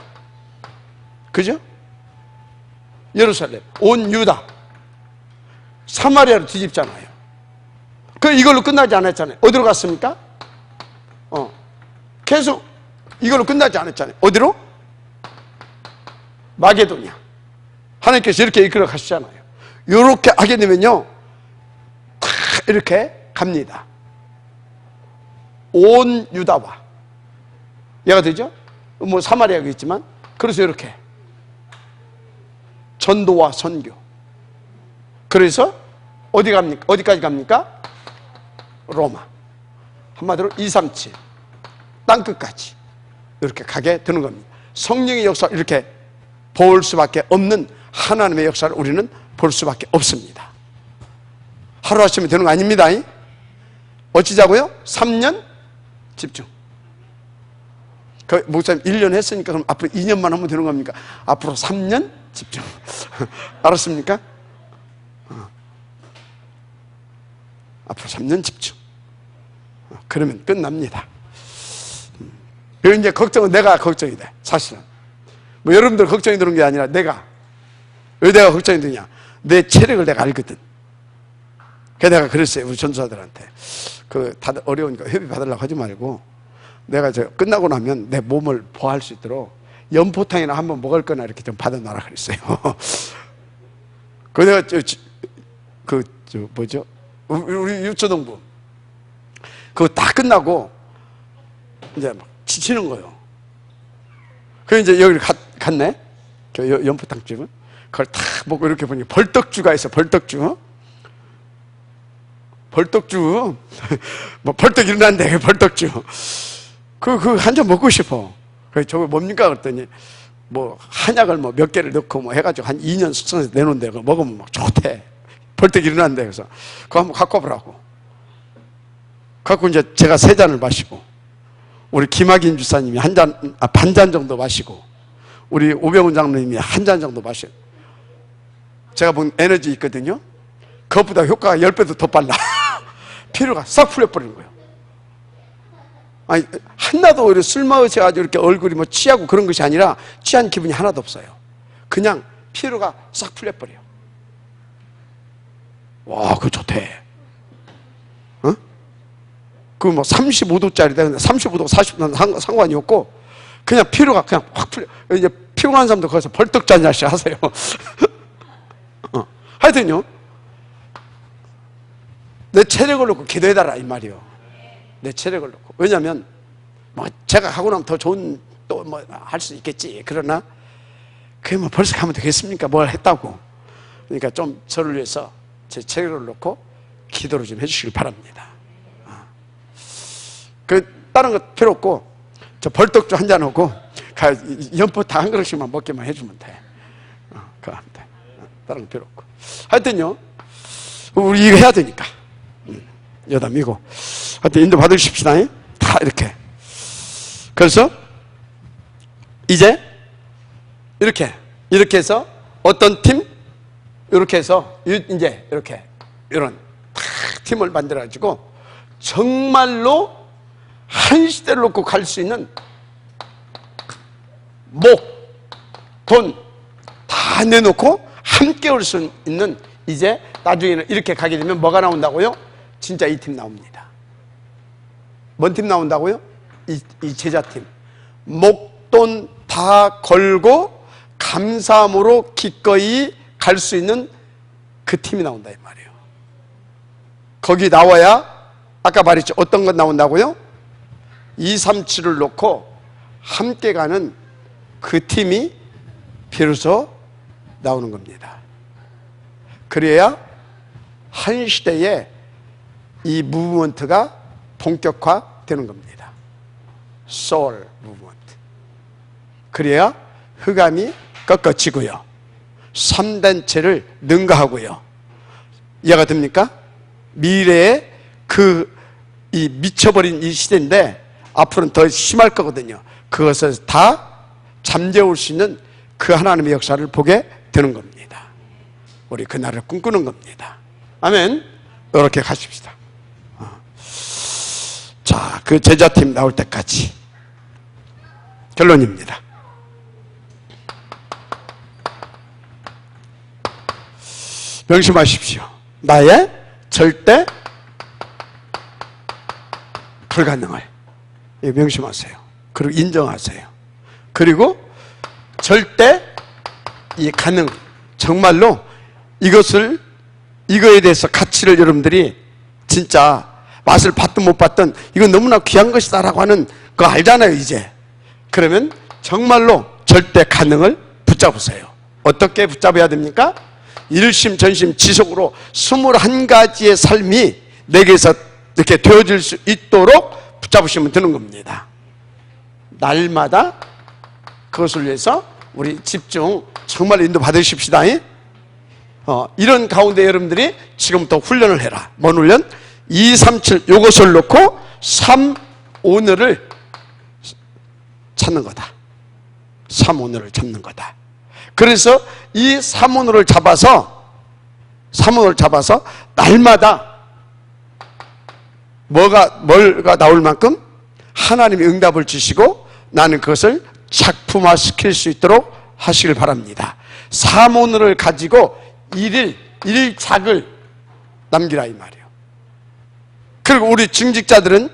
그죠? 예루살렘, 온 유다, 사마리아로 뒤집잖아요. 이걸로 끝나지 않았잖아요. 어디로 갔습니까? 계속 이걸로 끝나지 않았잖아요. 어디로? 마게도냐. 하나님께서 이렇게 이끌어 가시잖아요. 이렇게 하게 되면요, 다 이렇게 갑니다. 온 유다와 얘가 되죠? 사마리아가 있지만, 그래서 이렇게 전도와 선교. 그래서 어디 갑니까? 어디까지 갑니까? 로마. 한마디로 237 땅끝까지 이렇게 가게 되는 겁니다. 성령의 역사를 이렇게 볼 수밖에 없는 하나님의 역사를 우리는 볼 수밖에 없습니다. 하루 하시면 되는 거 아닙니다. 어찌자고요? 3년 집중. 목사님 1년 했으니까 그럼 앞으로 2년만 하면 되는 겁니까? 앞으로 3년 집중. 알았습니까? 앞으로 3년 집중. 그러면 끝납니다. 그리고 이제 걱정은 내가 걱정이 돼. 사실은 여러분들 걱정이 드는 게 아니라 왜 내가 걱정이 되냐? 내 체력을 내가 알거든. 그래서 내가 그랬어요. 우리 전도사들한테 다들 어려우니까 회비 받으려고 하지 말고 내가 끝나고 나면 내 몸을 보호할 수 있도록 연포탕이나 한번 먹을 거나 이렇게 좀 받아놔라 그랬어요. 내가 우리 유초동부 그거 다 끝나고 이제 막 지치는 거예요. 그래서 이제 여기를 갔네. 연포탕집은 그걸 탁 먹고 이렇게 보니 벌떡주가 있어. 벌떡주. 벌떡 일어난대. 벌떡주. 한 잔 먹고 싶어. 그래서 저거 뭡니까? 그랬더니 한약을 몇 개를 넣고 해가지고 한 2년 숙성해서 내놓은데 그거 먹으면 막 좋대. 벌떡 일어난대. 그래서 그거 한번 갖고 와보라고. 갖고 이제 제가 3잔을 마시고, 우리 김학인 주사님이 반 잔 정도 마시고, 우리 오병훈 장로님이 1잔 정도 마셔요. 제가 본 에너지 있거든요. 그것보다 효과가 10배도 더 빨라. 피로가 싹 풀려버리는 거예요. 아니, 하나도 오히려 술 마셔가지고 이렇게 얼굴이 취하고 그런 것이 아니라 취한 기분이 하나도 없어요. 그냥 피로가 싹 풀려버려요. 와, 그거 좋대. 그 35도짜리다. 근데 35도, 40도는 상관이 없고, 그냥 피로가 그냥 확 풀려. 이제 피곤한 사람도 거기서 벌떡 잔자씩 하세요. 하여튼요, 내 체력을 놓고 기도해달라, 이 말이요. 내 체력을 놓고. 왜냐면, 제가 하고 나면 더 좋은, 또 할 수 있겠지. 그러나, 그게 벌써 가면 되겠습니까? 뭘 했다고. 그러니까 좀 저를 위해서 제 체력을 놓고 기도를 좀 해주시길 바랍니다. 다른 거 필요 없고, 저 벌떡주 한잔 하고, 연포탕 한 그릇씩만 먹기만 해주면 돼. 그거 하면 돼. 다른 거 필요 없고. 하여튼요, 우리 이거 해야 되니까. 여담이고. 하여튼 인도 받으십시다. 다 이렇게. 그래서, 이제, 이렇게 해서 어떤 팀? 이렇게 해서 이제 이렇게 이런 팀을 만들어 가지고 정말로 한 시대를 놓고 갈 수 있는 목, 돈 다 내놓고 함께 올 수 있는, 이제 나중에는 이렇게 가게 되면 뭐가 나온다고요? 진짜 이 팀 나옵니다. 뭔 팀 나온다고요? 이 제자팀. 목돈 다 걸고 감사함으로 기꺼이 갈 수 있는 그 팀이 나온다 이 말이에요. 거기 나와야 아까 말했죠. 어떤 것 나온다고요? 237을 놓고 함께 가는 그 팀이 비로소 나오는 겁니다. 그래야 한 시대에 이 무브먼트가 본격화되는 겁니다. 소울 무브먼트. 그래야 흑암이 꺾어지고요, 3단체를 능가하고요. 이해가 됩니까? 미래에 이 미쳐버린 이 시대인데 앞으로는 더 심할 거거든요. 그것을 다 잠재울 수 있는 그 하나님의 역사를 보게 되는 겁니다. 우리 그날을 꿈꾸는 겁니다. 아멘. 이렇게 가십시다. 자, 그 제자팀 나올 때까지. 결론입니다. 명심하십시오. 나의 절대 불가능을 명심하세요. 그리고 인정하세요. 그리고 절대 이 가능, 정말로 이거에 대해서 가치를 여러분들이 진짜 맛을 봤든 못 봤든 이건 너무나 귀한 것이다 라고 하는 거 알잖아요 이제. 그러면 정말로 절대 가능을 붙잡으세요. 어떻게 붙잡아야 됩니까? 일심 전심 지속으로 21가지의 삶이 내게서 이렇게 되어질 수 있도록 붙잡으시면 되는 겁니다. 날마다 그것을 위해서 우리 집중 정말 인도 받으십시다. 이런 가운데 여러분들이 지금부터 훈련을 해라. 뭔 훈련? 2, 3, 7 요것을 놓고 3, 오늘을 찾는 거다. 3, 오늘을 찾는 거다. 그래서 이 3, 오늘을 잡아서 날마다 뭐가 나올 만큼 하나님이 응답을 주시고 나는 그것을 작품화 시킬 수 있도록 하시길 바랍니다. 3, 오늘을 가지고 1작을 남기라 이 말이에요. 그리고 우리 증직자들은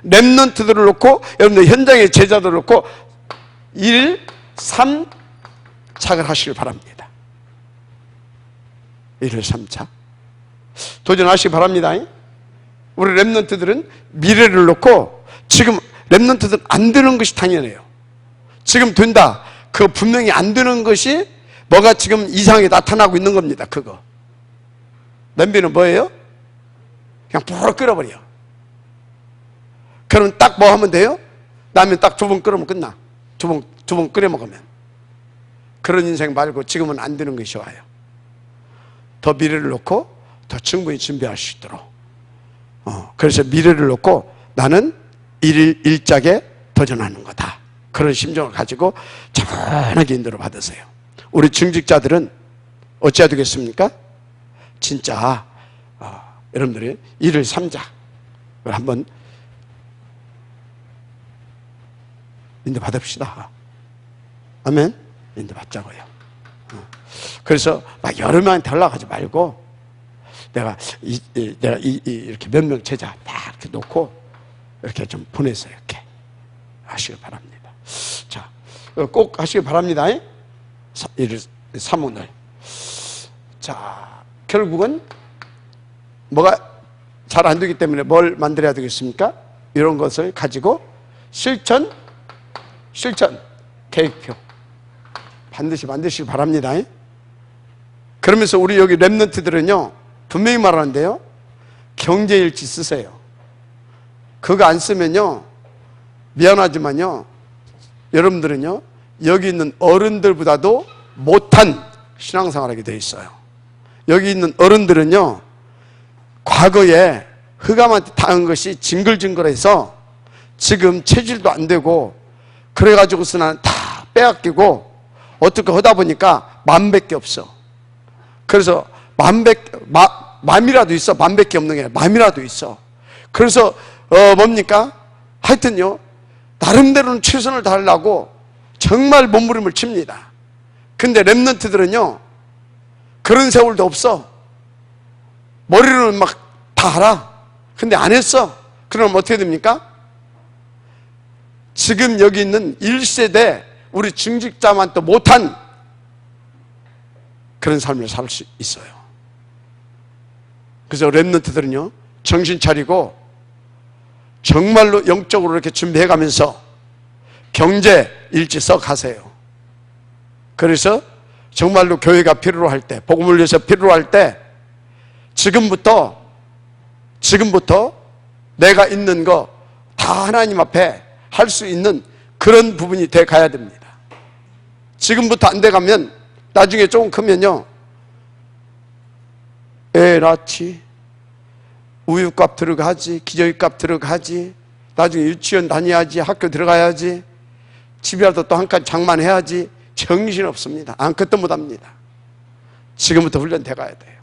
렘넌트들을 놓고, 여러분들 현장의 제자들을 놓고 1, 3작을 하시길 바랍니다. 1, 3작 도전하시기 바랍니다. 우리 렘넌트들은 미래를 놓고, 지금 렘넌트들은 안 되는 것이 당연해요. 지금 된다, 그거 분명히 안 되는 것이 뭐가 지금 이상하게 나타나고 있는 겁니다. 그거 냄비는 뭐예요? 그냥 불을 끓여버려. 그럼 딱 뭐 하면 돼요? 라면 딱 2번 끓으면 끝나. 2번 끓여 먹으면. 그런 인생 말고 지금은 안 되는 것이 와요. 더 미래를 놓고 더 충분히 준비할 수 있도록. 그래서 미래를 놓고 나는 1작에 도전하는 거다. 그런 심정을 가지고 차분하게 인도를 받으세요. 우리 증직자들은 어찌해야 되겠습니까? 진짜 여러분들이 1을 3작을 한번 인도 받읍시다. 아멘. 인도 받자고요. 그래서 막 여러 명한테 연락하지 말고 내가 이렇게 몇 명 제자 딱 이렇게 놓고 이렇게 좀 보내서 이렇게 하시길 바랍니다. 자, 꼭 하시길 바랍니다. 3오늘. 자, 결국은 뭐가 잘 안 되기 때문에 뭘 만들어야 되겠습니까? 이런 것을 가지고 실천 계획표 반드시 만드시길 바랍니다. 그러면서 우리 여기 렘넌트들은요 분명히 말하는데요, 경제일지 쓰세요. 그거 안 쓰면요 미안하지만요 여러분들은요 여기 있는 어른들보다도 못한 신앙생활을 하게 돼 있어요. 여기 있는 어른들은요 과거에 흑암한테 당한 것이 징글징글해서 지금 체질도 안 되고 그래가지고서 나는 다 빼앗기고 어떻게 하다 보니까 10,000개 없어. 그래서 맘이라도 있어. 10,000개 없는 게 맘이라도 있어. 그래서 뭡니까? 하여튼요, 나름대로는 최선을 다하려고 정말 몸부림을 칩니다. 근데 랩런트들은요, 그런 세월도 없어. 머리로는 막 다 알아. 근데 안 했어. 그럼 어떻게 됩니까? 지금 여기 있는 1세대 우리 중직자만 또 못한 그런 삶을 살 수 있어요. 그래서 랩런트들은요, 정신 차리고 정말로 영적으로 이렇게 준비해 가면서 경제 일지 써 가세요. 그래서 정말로 교회가 필요로 할 때, 복음을 위해서 필요로 할 때 지금부터 내가 있는 거 다 하나님 앞에 할 수 있는 그런 부분이 돼 가야 됩니다. 지금부터 안 돼 가면 나중에 조금 크면요, 애 낳지, 우유값 들어가지, 기저귀값 들어가지, 나중에 유치원 다녀야지, 학교 들어가야지, 집이라도 또 한 칸 장만해야지, 정신없습니다. 아무것도 못합니다. 지금부터 훈련 돼 가야 돼요.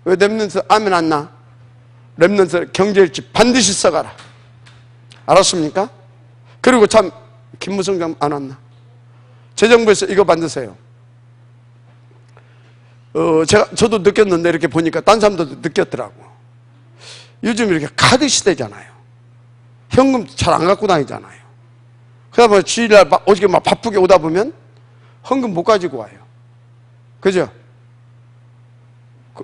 왜 랩런트 아멘 안 나? 랩런트 경제일지 반드시 써가라. 알았습니까? 그리고 참 김무성 장 안 왔나? 제 정부에서 이거 만드세요. 저도 느꼈는데 이렇게 보니까 딴 사람도 느꼈더라고. 요즘 이렇게 카드 시대잖아요. 현금 잘 안 갖고 다니잖아요. 그다음에 주일날 어저께 막 바쁘게 오다 보면 현금 못 가지고 와요. 그죠?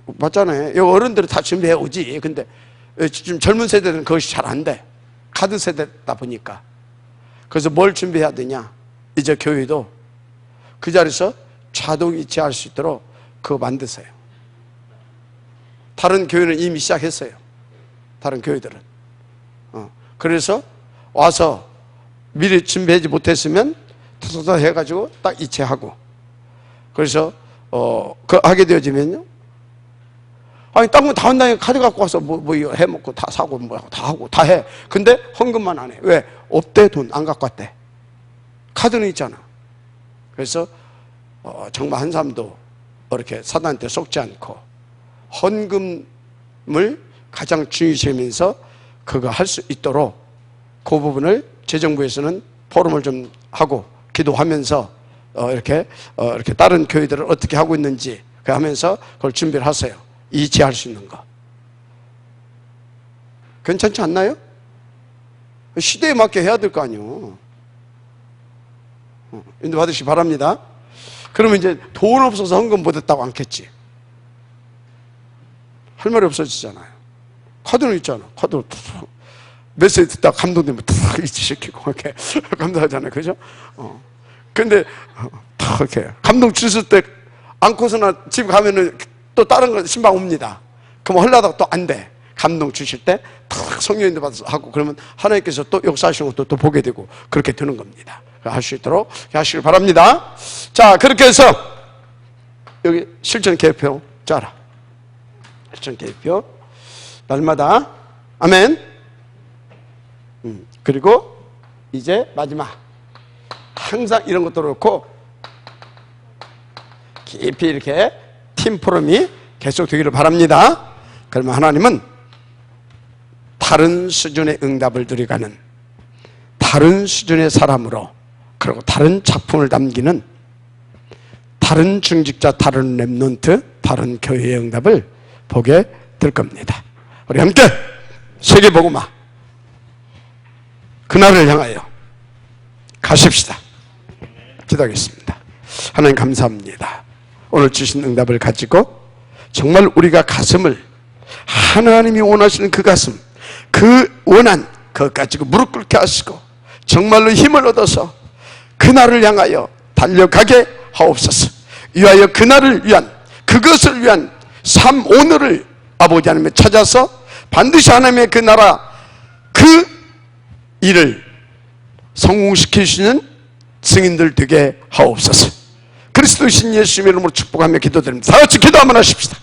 맞잖아요. 여기 어른들은 다 준비해 오지. 근데 지금 젊은 세대들은 그것이 잘 안 돼. 카드 세대다 보니까. 그래서 뭘 준비해야 되냐? 이제 교회도 그 자리에서 자동 이체할 수 있도록 그거 만드세요. 다른 교회는 이미 시작했어요. 다른 교회들은. 그래서 와서 미리 준비하지 못했으면 터서서 해가지고 딱 이체하고. 그래서 그 하게 되어지면요, 아니 딴 건 다 한다니까 카드 갖고 와서 뭐 이거 해먹고 다 사고 뭐 다 하고 다 해. 근데 헌금만 안 해. 왜? 없대. 돈 안 갖고 왔대. 카드는 있잖아. 그래서 정말 한 사람도 이렇게 사단한테 속지 않고 헌금을 가장 중요시하면서 그거 할 수 있도록 그 부분을 재정부에서는 포럼을 좀 하고 기도하면서 이렇게 다른 교회들을 어떻게 하고 있는지 하면서 그걸 준비를 하세요. 이체할 수 있는 거. 괜찮지 않나요? 시대에 맞게 해야 될 거 아니에요. 인도 받으시기 바랍니다. 그러면 이제 돈 없어서 헌금 못했다고 않겠지. 할 말이 없어지잖아요. 카드는 있잖아. 카드로 메시지 듣다가 감동되면 탁 이체시키고 이렇게 감동하잖아요. 그죠? 근데 탁 이렇게 감동 주실 때 안고서나 집 가면은 또 다른 거 신방 옵니다. 그럼 하려다가 또 안 돼. 감동 주실 때 탁 성령인도 받아서 하고 그러면 하나님께서 또 역사하시는 것도 또 보게 되고 그렇게 되는 겁니다. 할 수 있도록 하시길 바랍니다. 자, 그렇게 해서 여기 실천 계획표 짜라. 실천 계획표 날마다 아멘. 그리고 이제 마지막 항상 이런 것도 그렇고 깊이 이렇게 팀 포럼이 계속 되기를 바랍니다. 그러면 하나님은 다른 수준의 응답을 드려가는 다른 수준의 사람으로 그리고 다른 작품을 남기는 다른 중직자, 다른 랩런트, 다른 교회의 응답을 보게 될 겁니다. 우리 함께 세계복음화 그날을 향하여 가십시다. 기도하겠습니다. 하나님 감사합니다. 오늘 주신 응답을 가지고 정말 우리가 가슴을 하나님이 원하시는 그 가슴, 그 원한 그것 가지고 무릎 꿇게 하시고 정말로 힘을 얻어서 그날을 향하여 달려가게 하옵소서. 위하여 그날을 위한 그것을 위한 삶 오늘을 아버지 하나님에 찾아서 반드시 하나님의 그 나라 그 일을 성공시키시는 증인들 되게 하옵소서. 그리스도신 예수님의 이름으로 축복하며 기도드립니다. 다 같이 기도 한번 하십시다.